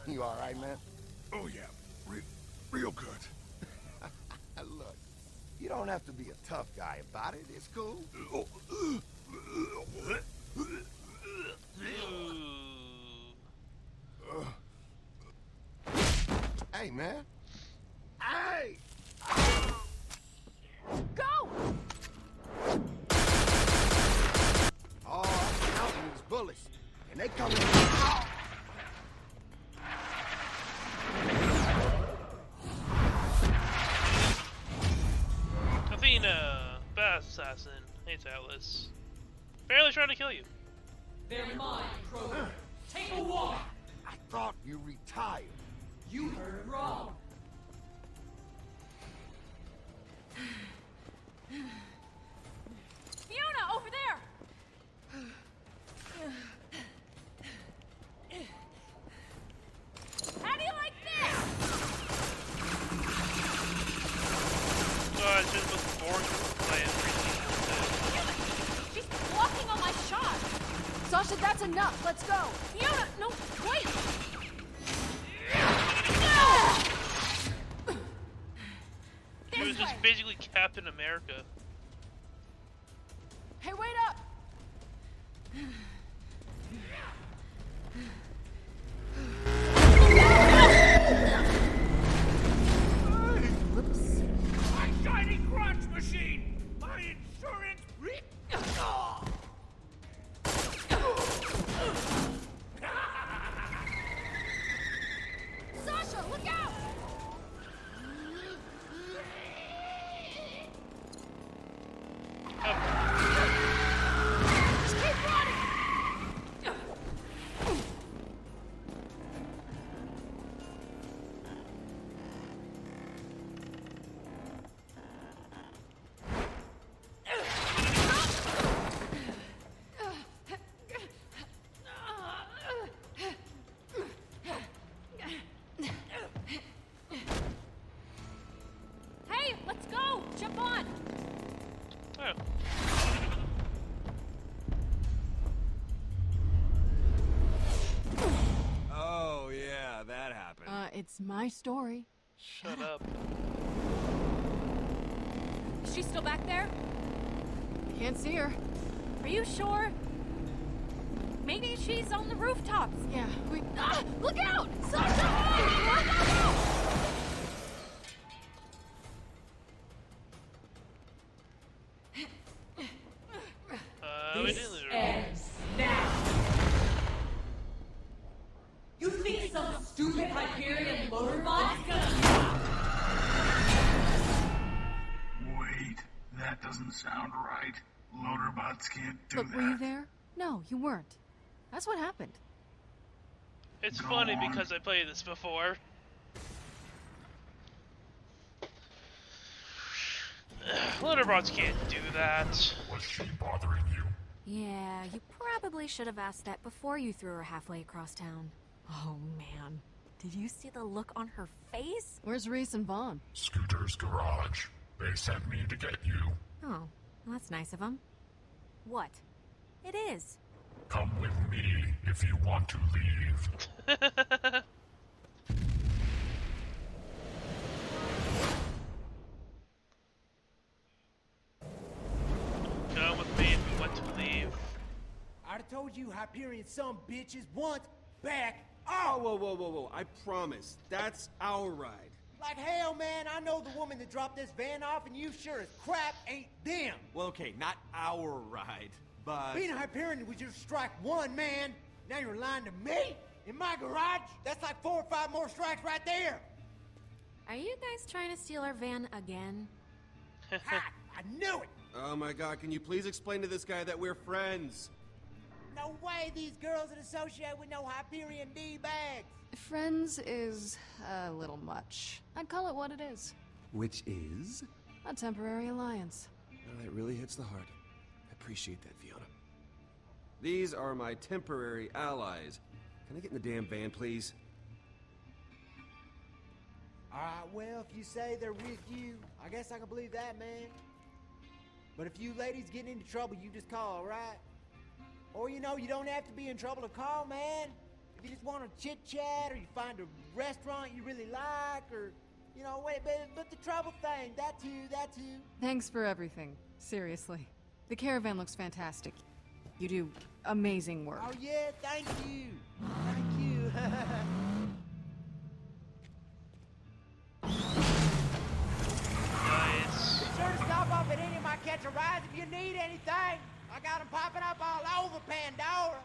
You all right, man? Oh yeah, real good. Look, you don't have to be a tough guy about it. It's cool. Hey, man. Hey! Go! Oh, I'm counting these bullets. And they coming. Athena, badass assassin, hates Atlas. Barely trying to kill you. They're mine, Kroger. Take a walk. I thought you retired. You heard wrong. Fiona, over there! How do you like this? So I should have put Borderlands playing She's blocking all my shots! Sasha, that's enough. Let's go. Fiona, no, wait! He was just basically Captain America. Hey, wait up! It's my story. Shut up. Is she still back there? Can't see her. Are you sure? Maybe she's on the rooftops. Yeah, we... Ah! Look out! Sasha! We didn't lose her. Ends now. You think some stupid Hyperion motorbot's gonna... Wait, that doesn't sound right. Loaderbots can't do Look, that. were you there? No, you weren't. That's what happened. It's funny because I played this before. Loaderbots can't do that. Was she bothering you? Yeah, you probably should have asked that before you threw her halfway across town. Oh, man. Did you see the look on her face? Where's Reese and Vaughn? Scooter's garage. They sent me to get you. Oh, well, that's nice of them. What? It is. Come with me if you want to leave. Come with me if you want to leave. I'd have told you Hyperion some bitches once back. Oh, whoa. I promise. That's our ride. Like hell, man, I know the woman that dropped this van off, and you sure as crap ain't them. Well, okay, not our ride, but... Being a Hyperion was your strike one, man. Now you're lying to me? In my garage? That's like 4 or 5 more strikes right there. Are you guys trying to steal our van again? Ha! I knew it! Oh my god, can you please explain to this guy that we're friends? No way these girls would associate with no Hyperion D-bags. Friends is a little much. I'd call it what it is. Which is? A temporary alliance. Oh, that really hits the heart. I appreciate that, Fiona. These are my temporary allies. Can I get in the damn van, please? Alright, well, if you say they're with you, I guess I can believe that, man. But if you ladies get into trouble, you just call, alright? Or, you know, you don't have to be in trouble to call, man. If you just want to chit-chat, or you find a restaurant you really like, or, you know, wait, but the trouble thing, that too. Thanks for everything. Seriously. The caravan looks fantastic. You do amazing work. Oh, yeah, thank you. Thank you. Nice. Be sure to stop off at any of my catch-a-rides if you need anything. I got them popping up all over Pandora.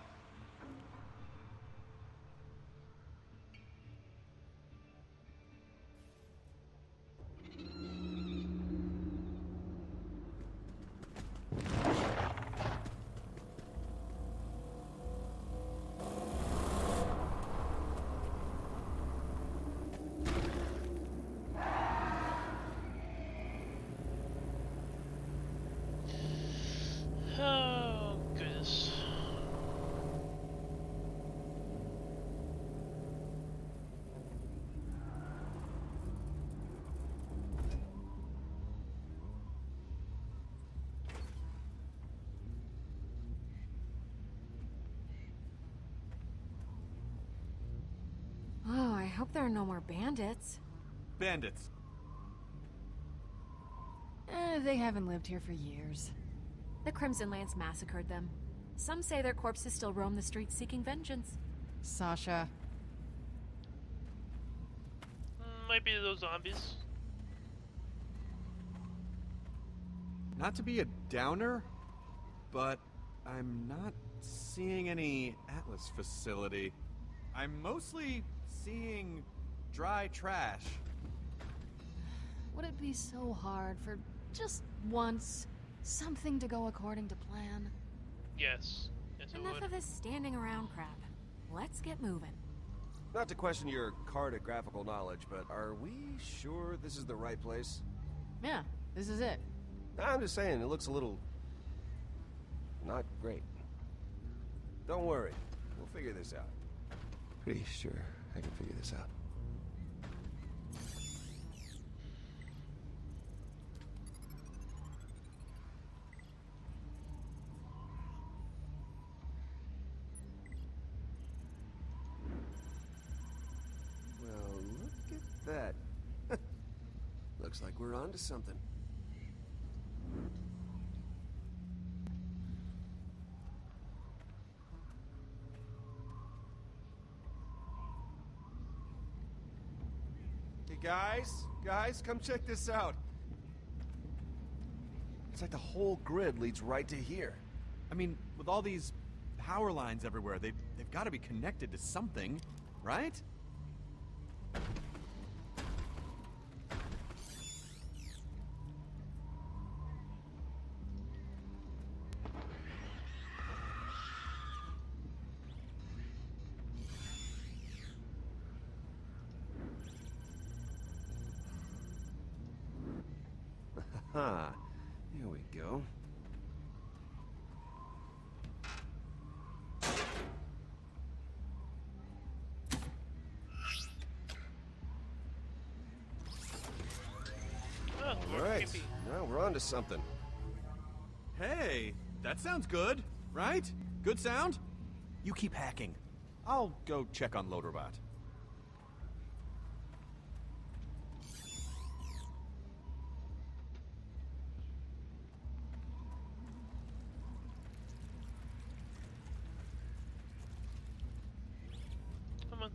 Oh, goodness. Oh, I hope there are no more bandits. Bandits. They haven't lived here for years. The Crimson Lance massacred them. Some say their corpses still roam the streets seeking vengeance. Sasha. Might be those zombies. Not to be a downer, but I'm not seeing any Atlas facility. I'm mostly seeing dry trash. Would it be so hard for just once something to go according to plan? Yes. Yes, it Enough would. of this standing around crap. Let's get moving. Not to question your cartographical knowledge, but are we sure this is the right place? Yeah, this is it. I'm just saying, it looks a little... not great. Don't worry, we'll figure this out. Pretty sure I can figure this out. Well, look Looks like we're onto something. Hey guys, come check this out. It's like the whole grid leads right to here. I mean, with all these power lines everywhere, they've got to be connected to something, right? Huh. Here we go. Oh, All right. Now we're onto something. Hey, that sounds good, right? Good sound? You keep hacking. I'll go check on Loaderbot. Come on.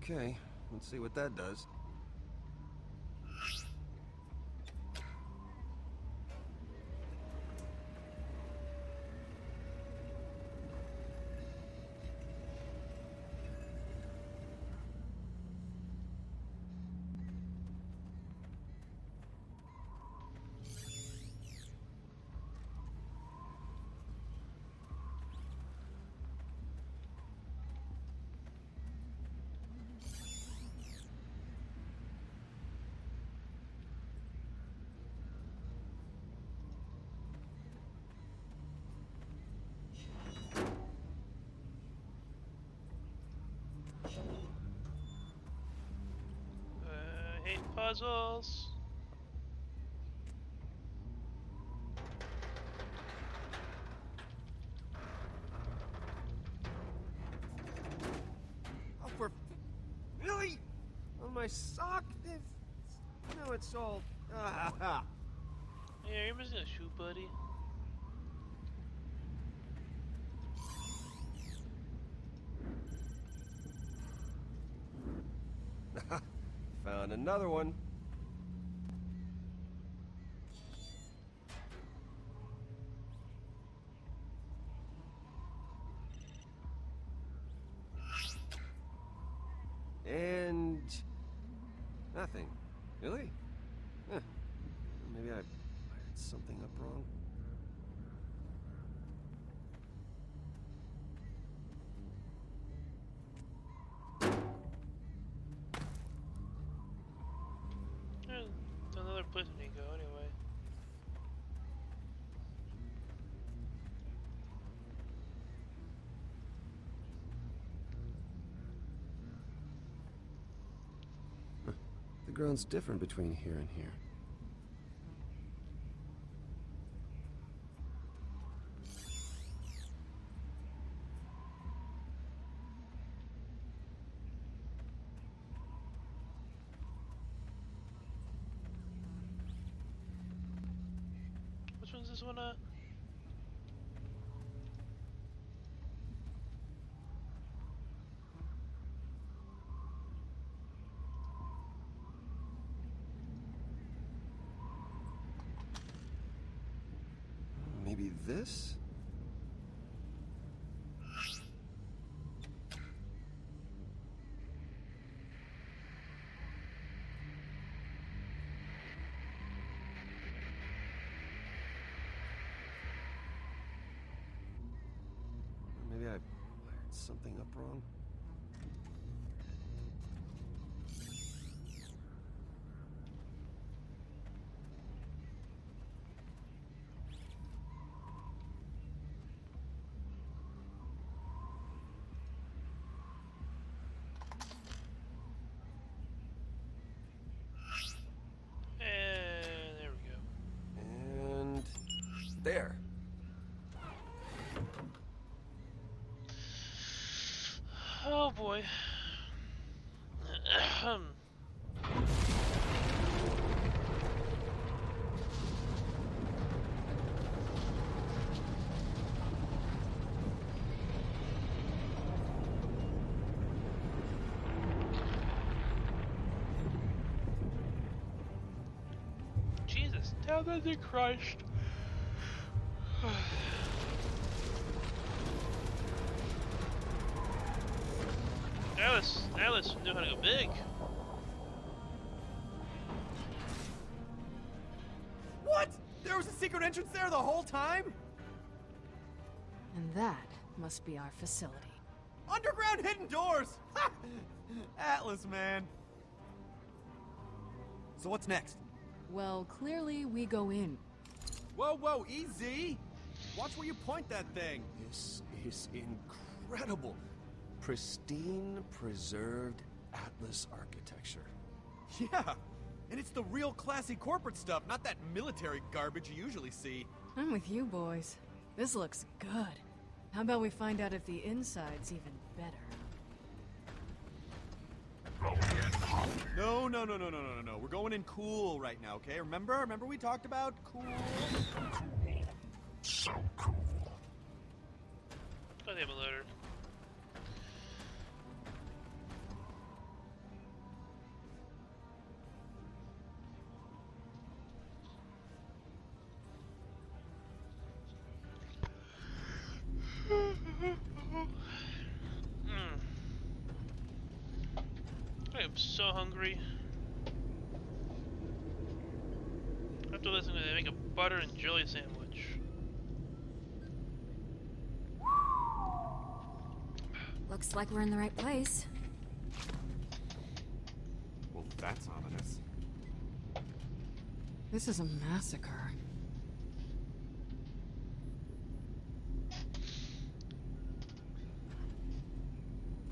Okay, let's see what that does. Hate puzzles. Oh, really? On my sock? No, it's all... Ah. Yeah, you're missing a shoe, buddy. Found another one. And... nothing. Really? Huh. Maybe I wired something up wrong. It's another place we need to go anyway. The ground's different between here and here. Which one's this one at? Maybe this? Maybe I wired something up wrong. There. Oh boy. Jesus, tell them to Christ. Atlas knew how to go big. What? There was a secret entrance there the whole time? And that must be our facility. Underground hidden doors! Ha! Atlas, man. So what's next? Well, clearly we go in. Whoa, whoa, easy! Watch where you point that thing. This is incredible. Pristine, preserved Atlas architecture. Yeah, and it's the real classy corporate stuff, not that military garbage you usually see. I'm with you, boys. This looks good. How about we find out if the inside's even better? No. We're going in cool right now, okay? Remember we talked about cool? So cool. Oh, they have a letter. I am so hungry. After listening to them, make a butter and jelly sandwich. Looks like we're in the right place. Well, that's ominous. This is a massacre.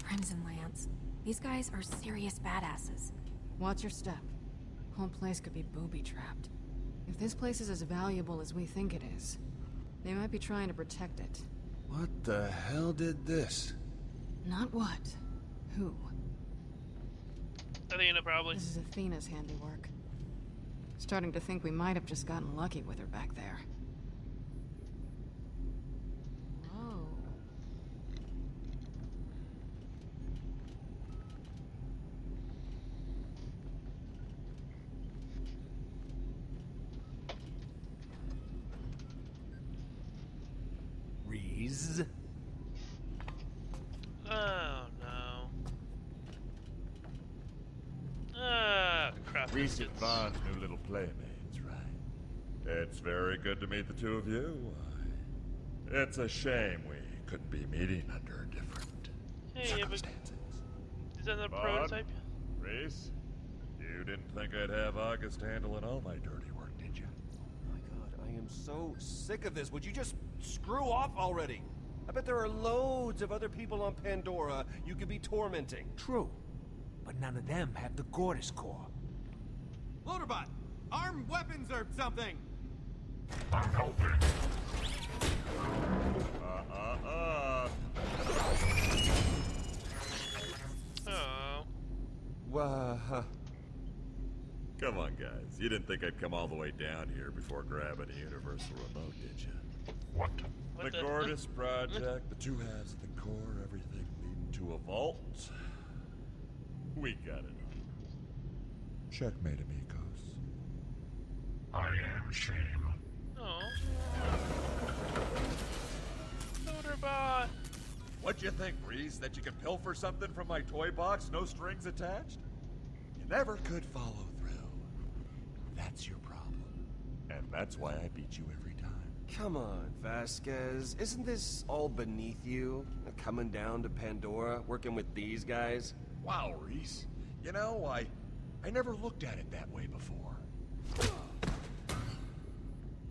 Crimson Lance. These guys are serious badasses. Watch your step. Whole place could be booby-trapped. If this place is as valuable as we think it is, they might be trying to protect it. What the hell did this? Not what. Who? Athena, probably. This is Athena's handiwork. Starting to think we might have just gotten lucky with her back there. Whoa. Reese? Oh no. Ah, crap. Reese and Vaughn's new little playmates, right? It's very good to meet the two of you. It's a shame we couldn't be meeting under different circumstances. Is that a Vaughn, prototype? Reese, you didn't think I'd have August handling all my dirty work, did you? My God, I am so sick of this. Would you just screw off already? I bet there are loads of other people on Pandora you could be tormenting. True, but none of them have the Gortys core. Loaderbot, arm weapons or something. I'm helping. Oh. Come on, guys. You didn't think I'd come all the way down here before grabbing a universal remote, did you? What? The Gortys Project, the two halves of the core, everything leading to a vault. We got it. Checkmate, amigos. I am shame. Oh. Loaderbot. What'd you think, Reese? That you could pilfer something from my toy box, no strings attached? You never could follow through. That's your problem. And that's why I beat you every time. Come on, Vasquez. Isn't this all beneath you? Coming down to Pandora, working with these guys? Wow, Reese. You know, I never looked at it that way before.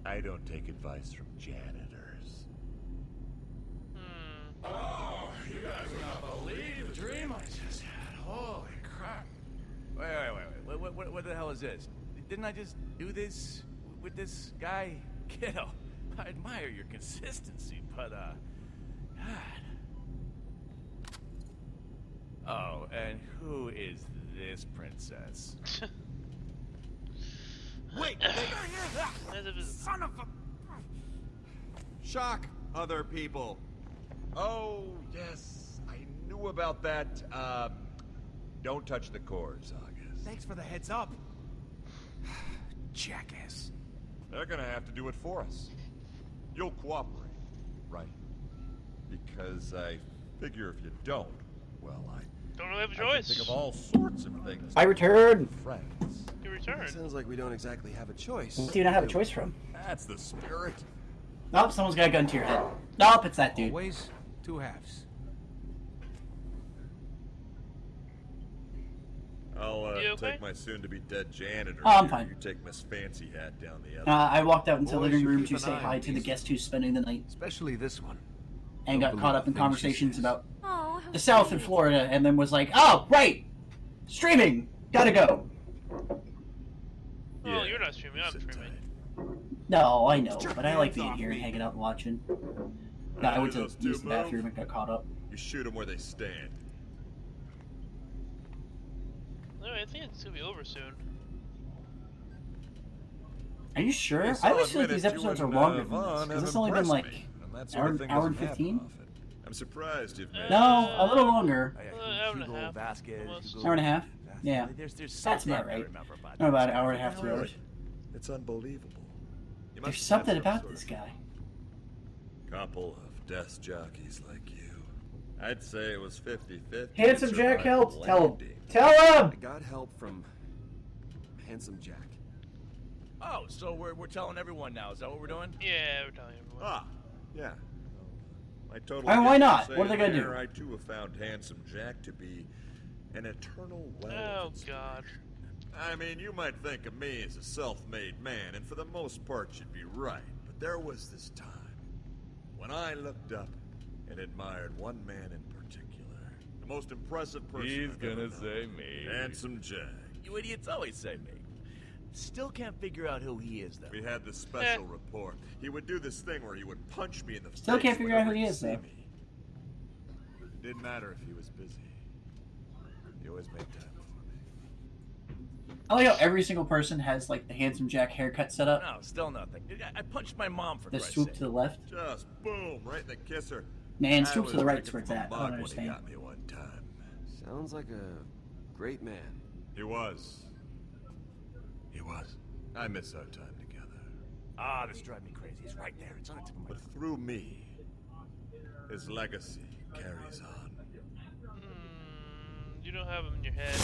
I don't take advice from janitors. Oh, you guys would not believe the dream I just had. Holy crap. Wait. What the hell is this? Didn't I just do this with this guy? Kiddo, I admire your consistency, but, God. Oh, and who is this princess? Wait! Son of a... Shock other people. Oh, yes, I knew about that. Don't touch the cores, August. Thanks for the heads up. Jackass. They're gonna have to do it for us. You'll cooperate, right? Because I figure if you don't, well, I don't really have a I can choice. think of all sorts of things. I return. Friends. You return. Sounds like we don't exactly have a choice. What do you not have a choice from? That's the spirit. Nope, someone's got a gun to your head. Nope, it's that dude. Always two halves. I'll You okay? take my soon-to-be dead janitor. Oh, I'm here. fine. You take Miss Fancy Hat down the other. I walked out into the Boys living should room keep to an say eye on hi to the these guest who's spending the night, Especially this one. and Don't got caught believe up in a thing she conversations says. about Oh, how the South and sweet. Florida, and then was like, "Oh, right, streaming, gotta go." Well, you're not streaming. I'm streaming. No, I know, but I like being here and hanging out and watching. No, I went to Those two use the bathroom and got caught up. You shoot them where they stand. Anyway, I think it's gonna be over soon. Are you sure? Yes, I I'll always feel like admit these it, you episodes are and, longer than Vaughn this, because have it's only been impressed like me, and that sort hour, of thing hour doesn't and happen 15. often. I'm surprised you've made No, a little longer. Hour and a half. Vasquez, Almost. Hugo Hour and a half. Vasquez. Yeah, There's that's something about I right. remember about No, about an this. hour and a half, 2 hours. It's unbelievable. You must There's have something some about sort this of guy. Couple of desk jockeys like you. I'd say it was 50-50. Handsome to Jack survive helped. the Tell him. landing. Tell I him. got help from Handsome Jack. Oh, so we're telling everyone now. Is that what we're doing? Yeah, we're telling everyone. Ah, yeah. I totally. I mean, why get not? you What are they saying gonna do? there. I too have found Handsome Jack to be an eternal well. Oh God. I mean, you might think of me as a self-made man, and for the most part, you'd be right. But there was this time when I looked up and admired one man in particular, the most impressive person. He's I've ever gonna known. say me. Handsome Jack. You idiots always say me. Still can't figure out who he is, though. We had this special rapport. He would do this thing where he would punch me in the face. Still can't figure out who whenever he he'd is, see though. me. It didn't matter if he was busy. He always made time for me. I like how every single person has like the Handsome Jack haircut set up. No, still nothing. I punched my mom for The Christ's swoop sake. to the left. Just boom, right in the kisser. Man, I swoop to was the right's drinking where it's from at. a I don't mug when he understand. got me one time. Sounds like a great man. He was. He was. I miss our time together. Ah, this drives me crazy. It's right there. It's on the tip of my But through me, his legacy carries on. You don't have him in your head.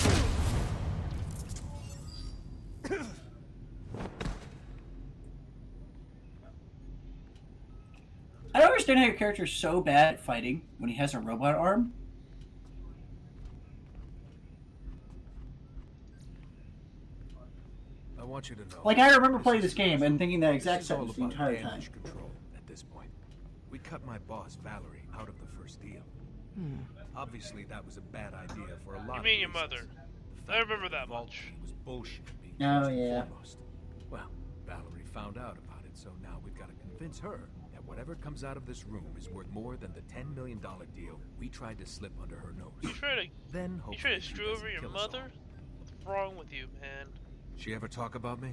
I don't understand how your character's so bad at fighting when he has a robot arm. I want you to know. Like, I remember playing this game and thinking that exact This is all sentence the about entire time. damage control at this point. We cut my boss, Valerie, out of the first deal. Obviously, that was a bad idea for a lot You of mean your reasons. mother? The I fact remember that that much. It was bullshit. Being Oh, first and yeah. foremost. Well, Valerie found out about it, so now we've got to convince her that whatever comes out of this room is worth more than the $10 million deal we tried to slip under her nose. You try to Then you try hopefully to she screw over doesn't your kill us all. mother? What's wrong with you, man? She ever talk about me?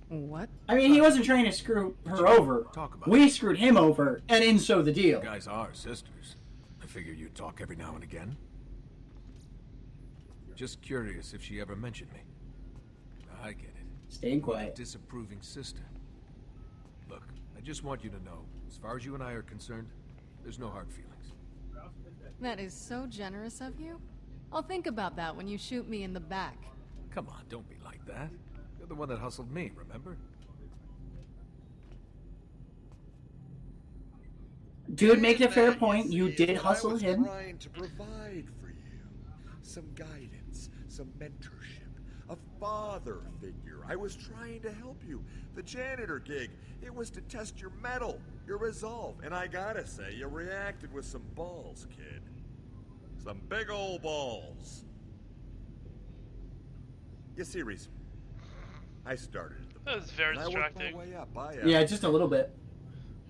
What? I mean, he wasn't trying to screw her over. Talk about We screwed him over, and in so the deal. You guys are sisters. I figure you'd talk every now and again. Just curious if she ever mentioned me. I get it. Staying What a quiet. disapproving sister. Look, I just want you to know, as far as you and I are concerned, there's no hard feelings. That is so generous of you. I'll think about that when you shoot me in the back. Come on, don't be like that. You're the one that hustled me, remember? Dude, make a fair That, point. You see, did is what hustle I was him. Trying to provide for you some guidance, some mentorship, a father figure. I was trying to help you. The janitor gig, it was to test your mettle, your resolve, and I gotta say, you reacted with some balls, kid. Some big old balls. You see, Reese, I started at the That was very And I worked my distracting. way up. Yeah, just a little bit.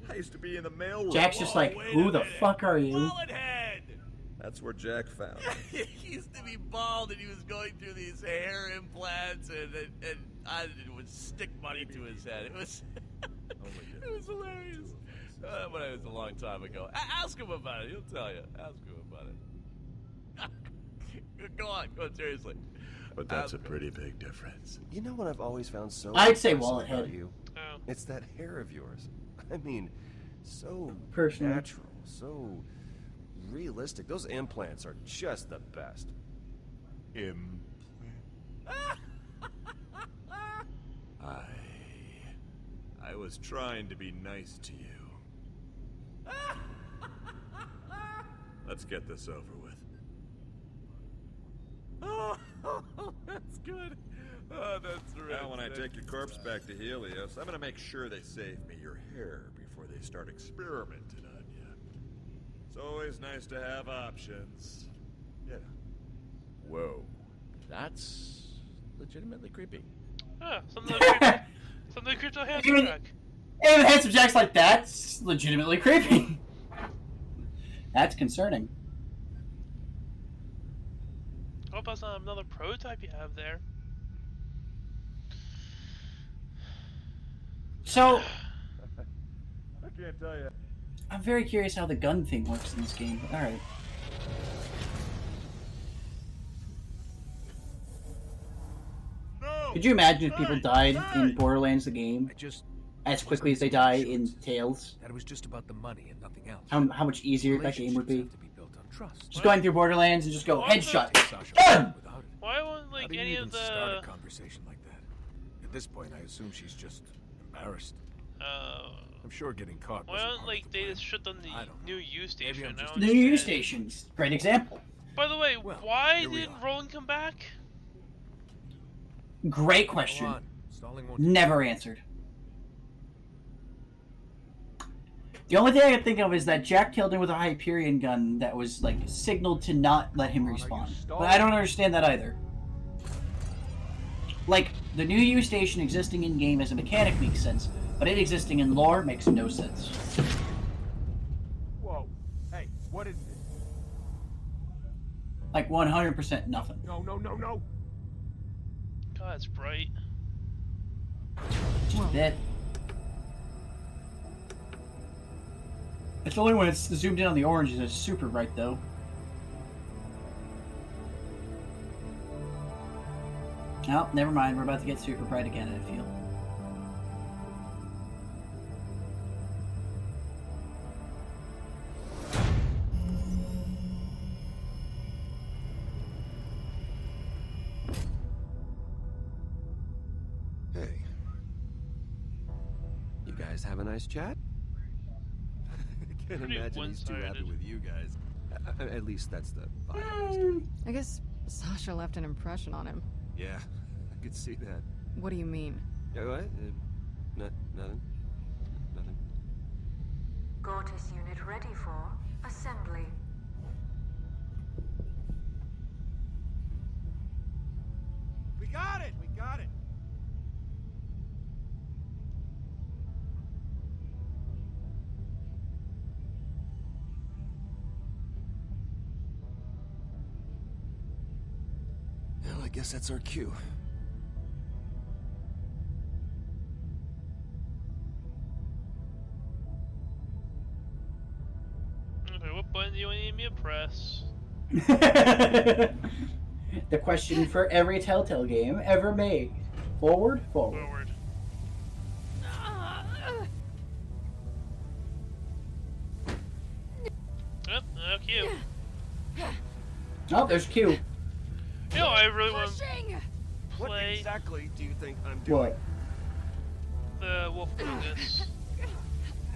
I used to be in the mailroom. Jack's just like, who the fuck are you? That's where Jack found me. He used to be bald and he was going through these hair implants and it would stick money to his head. It was it was hilarious. But it was a long time ago. Ask him about it. He'll tell you. Ask him about it. Go on, seriously. But that's a pretty big difference. You know what I've always found so I'd say impressive wallet about head. you? Oh. It's that hair of yours. I mean, so Personally. natural, so realistic. Those implants are just the best. I was trying to be nice to you. Let's get this over with. Oh, that's good. Oh, that's right. Now when I take your corpse back to Helios, I'm gonna make sure they save me your hair before they start experimenting on you. It's always nice to have options. Yeah. Whoa. That's legitimately creepy. Ah, something creepy. Something creepy on Even- Jack. Even Handsome Jack's like, that's legitimately creepy. That's concerning. Hope that's not another prototype you have there. So, I can't tell you. I'm very curious how the gun thing works in this game. Alright. Could you imagine if people died in Borderlands the game as quickly as they die in Tales? That it was just about the money and nothing else. How much easier that game would be? Relationships have to be built on trust. Just going through Borderlands and just go Why headshot. Sasha, Gun! without it. Why won't like How do you any even of start a the? conversation like that? At this point, I assume she's just embarrassed. I'm sure getting caught. Why wasn't don't part like of the they plan. just shut down the new U station? I'm just I The don't new understand. stations. Great example. By the way, why here we didn't Roland come back? Great question. Go on. Stalling won't Never answered. The only thing I can think of is that Jack killed him with a Hyperion gun that was like signaled to not let him respawn. But I don't understand that either. Like, the new U station existing in game as a mechanic makes sense, but it existing in lore makes no sense. Whoa. Hey, what is this? Like 100% nothing. No. God, it's bright. Just a bit. It's only when it's zoomed in on the oranges it's super bright though. Oh, never mind. We're about to get super bright again, I feel. Hey. You guys have a nice chat? I can't Pretty imagine he's too happy one-sided. with you guys. At least that's the vibe I was getting. I guess Sasha left an impression on him. Yeah, I could see that. What do you mean? Yeah, what? Nothing. Nothing. Gortys unit ready for assembly. We got it! Well, I guess that's our cue. Okay, what button do you need me to press? The question for every Telltale game ever made. Forward? Forward. Forward. Yep, no Q. Oh, there's Q. You know, I really want to What play exactly do you think I'm doing? What? the Wolf Among Us.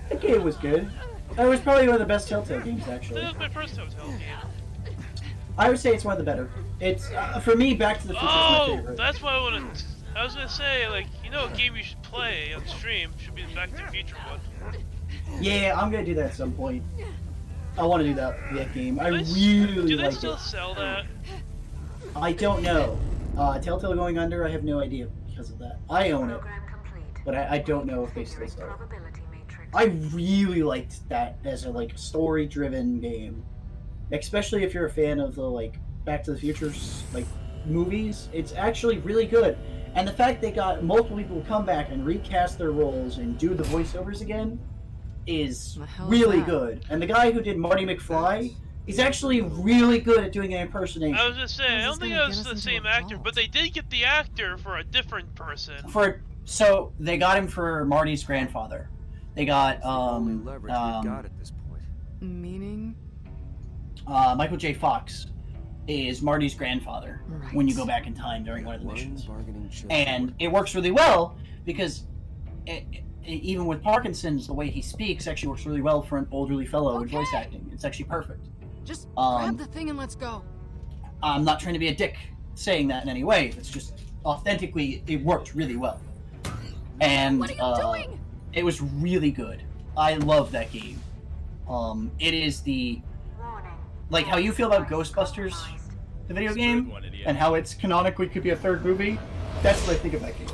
That game was good. That was probably one of the best Telltale games, actually. That was my first Telltale game. I would say it's one of the better. It's, for me, Back to the Future is my Oh, favorite. that's what I want to. I was gonna say, like, you know, a game you should play on stream should be the Back to the Future one. Yeah, I'm gonna do that at some point. I want to do that game. I Do really they like still it. sell that? I don't know. Telltale going under, I have no idea because of that. I own it. Program complete. but I don't know if they still sell it. I really liked that as a like story-driven game, especially if you're a fan of the like Back to the Future's like movies. It's actually really good, and the fact they got multiple people to come back and recast their roles and do the voiceovers again is really good. And the guy who did Marty McFly, he's actually really good at doing an impersonation. I was just saying, I don't think it was the same actor, but they did get the actor for a different person. So they got him for Marty's grandfather. They got only leverage we've got at this point. Meaning? Michael J. Fox is Marty's grandfather when you go back in time during one of the missions. And it works really well because even with Parkinson's, the way he speaks actually works really well for an elderly fellow in voice acting. It's actually perfect. Just grab the thing and let's go. I'm not trying to be a dick saying that in any way. It's just authentically, it worked really well. And What are you doing? It was really good. I love that game. It is the like how you feel about Ghostbusters, the video game, and how it's canonically could be a third movie. That's what I think of that game.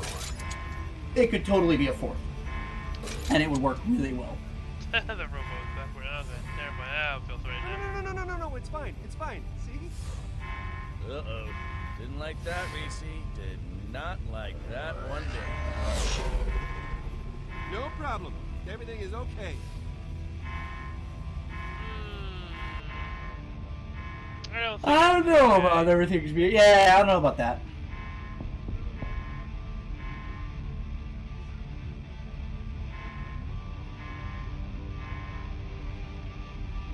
It could totally be a fourth, and it would work really well. The robot's backward. Okay, never mind. I don't feel threatened. No, it's fine. It's fine. See? Uh-oh. Didn't like that, Reese. Did not like that one bit. No problem. Everything is okay. I don't know about everything's being. Yeah, I don't know about that.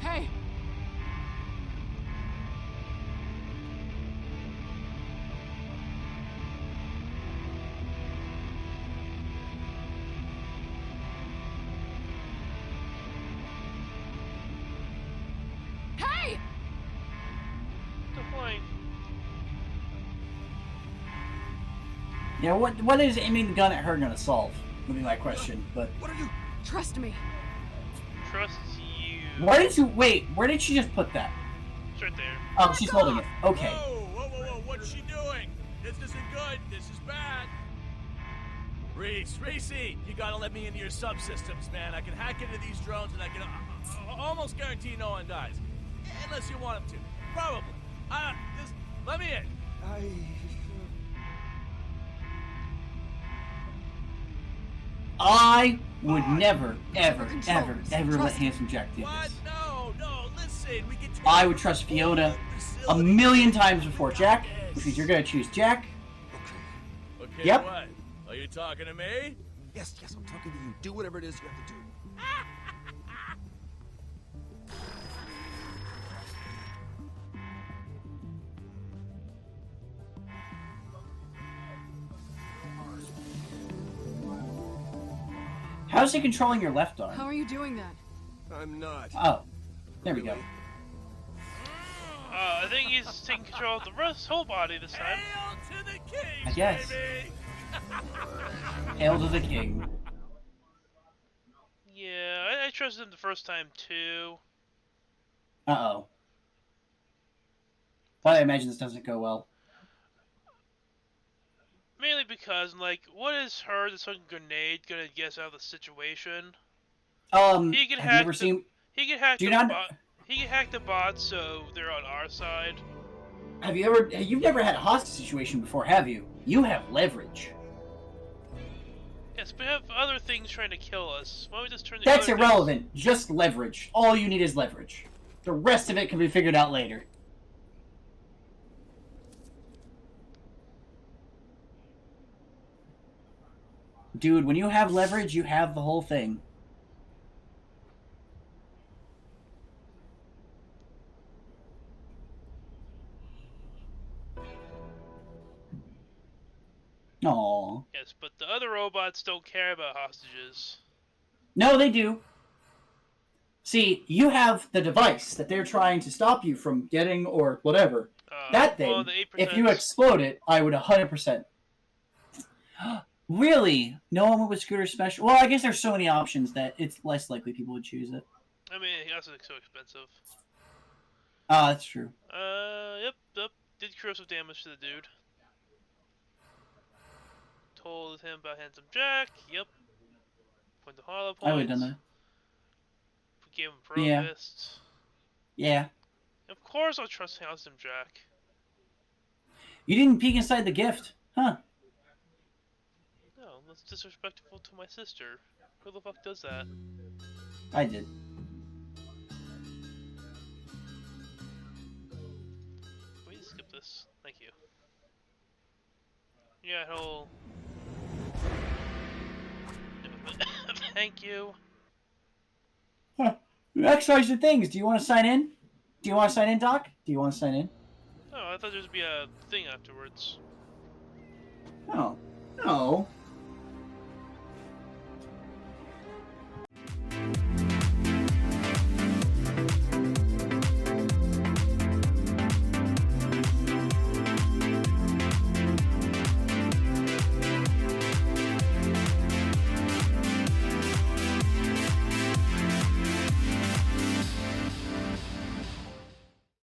Hey! Hey! Yeah, what is aiming the gun at her gonna solve? Would be my question. But what are you? Trust me. Trust you. Why did you wait? Where did she just put that? It's right there. Oh, she's holding it. Okay. Whoa, what's she doing? This isn't good. This is bad. Reese, you gotta let me into your subsystems, man. I can hack into these drones and I can almost guarantee no one dies. Unless you want them to. Probably. Just let me in. I would never, ever let Handsome Jack do this. No, listen. We can take I would trust Fiona a million times before Jack, which means you're gonna choose Jack. Okay, Yep. what? Are you talking to me? Yes, I'm talking to you. Do whatever it is you have to do. How's he controlling your left arm? How are you doing that? I'm not. Oh, there we go. I think he's taking control of the whole body this time. Hail to the king, I guess. baby! Hail to the king. Yeah, I trusted him the first time too. Uh-oh. But I imagine this doesn't go well. Mainly because, like, what is her, this fucking grenade, gonna get us out of the situation? He can have you ever seen... He can hack Do you the not... bot. He can hack the bots so they're on our side. You've never had a hostage situation before, have you? You have leverage. Yes, but we have other things trying to kill us. Why don't we just turn the That's other irrelevant. Just leverage. All you need is leverage. The rest of it can be figured out later. Dude, when you have leverage, you have the whole thing. Aww. Yes, but the other robots don't care about hostages. No, they do. See, you have the device that they're trying to stop you from getting or whatever. That thing, well, the 8%. if you explode it, I would 100%. Really? No one with scooter special? Well, I guess there's so many options that it's less likely people would choose it. I mean, that's so expensive. Ah, that's true. Yep. Did corrosive damage to the dude. told him about Handsome Jack. Yep. Point the hollow I would have points. done that. We gave him Pro Yeah. Fists. Yeah. Of course I'll trust Handsome Jack. You didn't peek inside the gift, huh? No, that's disrespectful to my sister. Who the fuck does that? I did. Wait, skip this. Thank you. Yeah, he'll... Thank you. Huh. Exercise your things. Do you want to sign in? Do you want to sign in, Doc? Do you want to sign in? Oh, I thought there'd be a thing afterwards. No. No.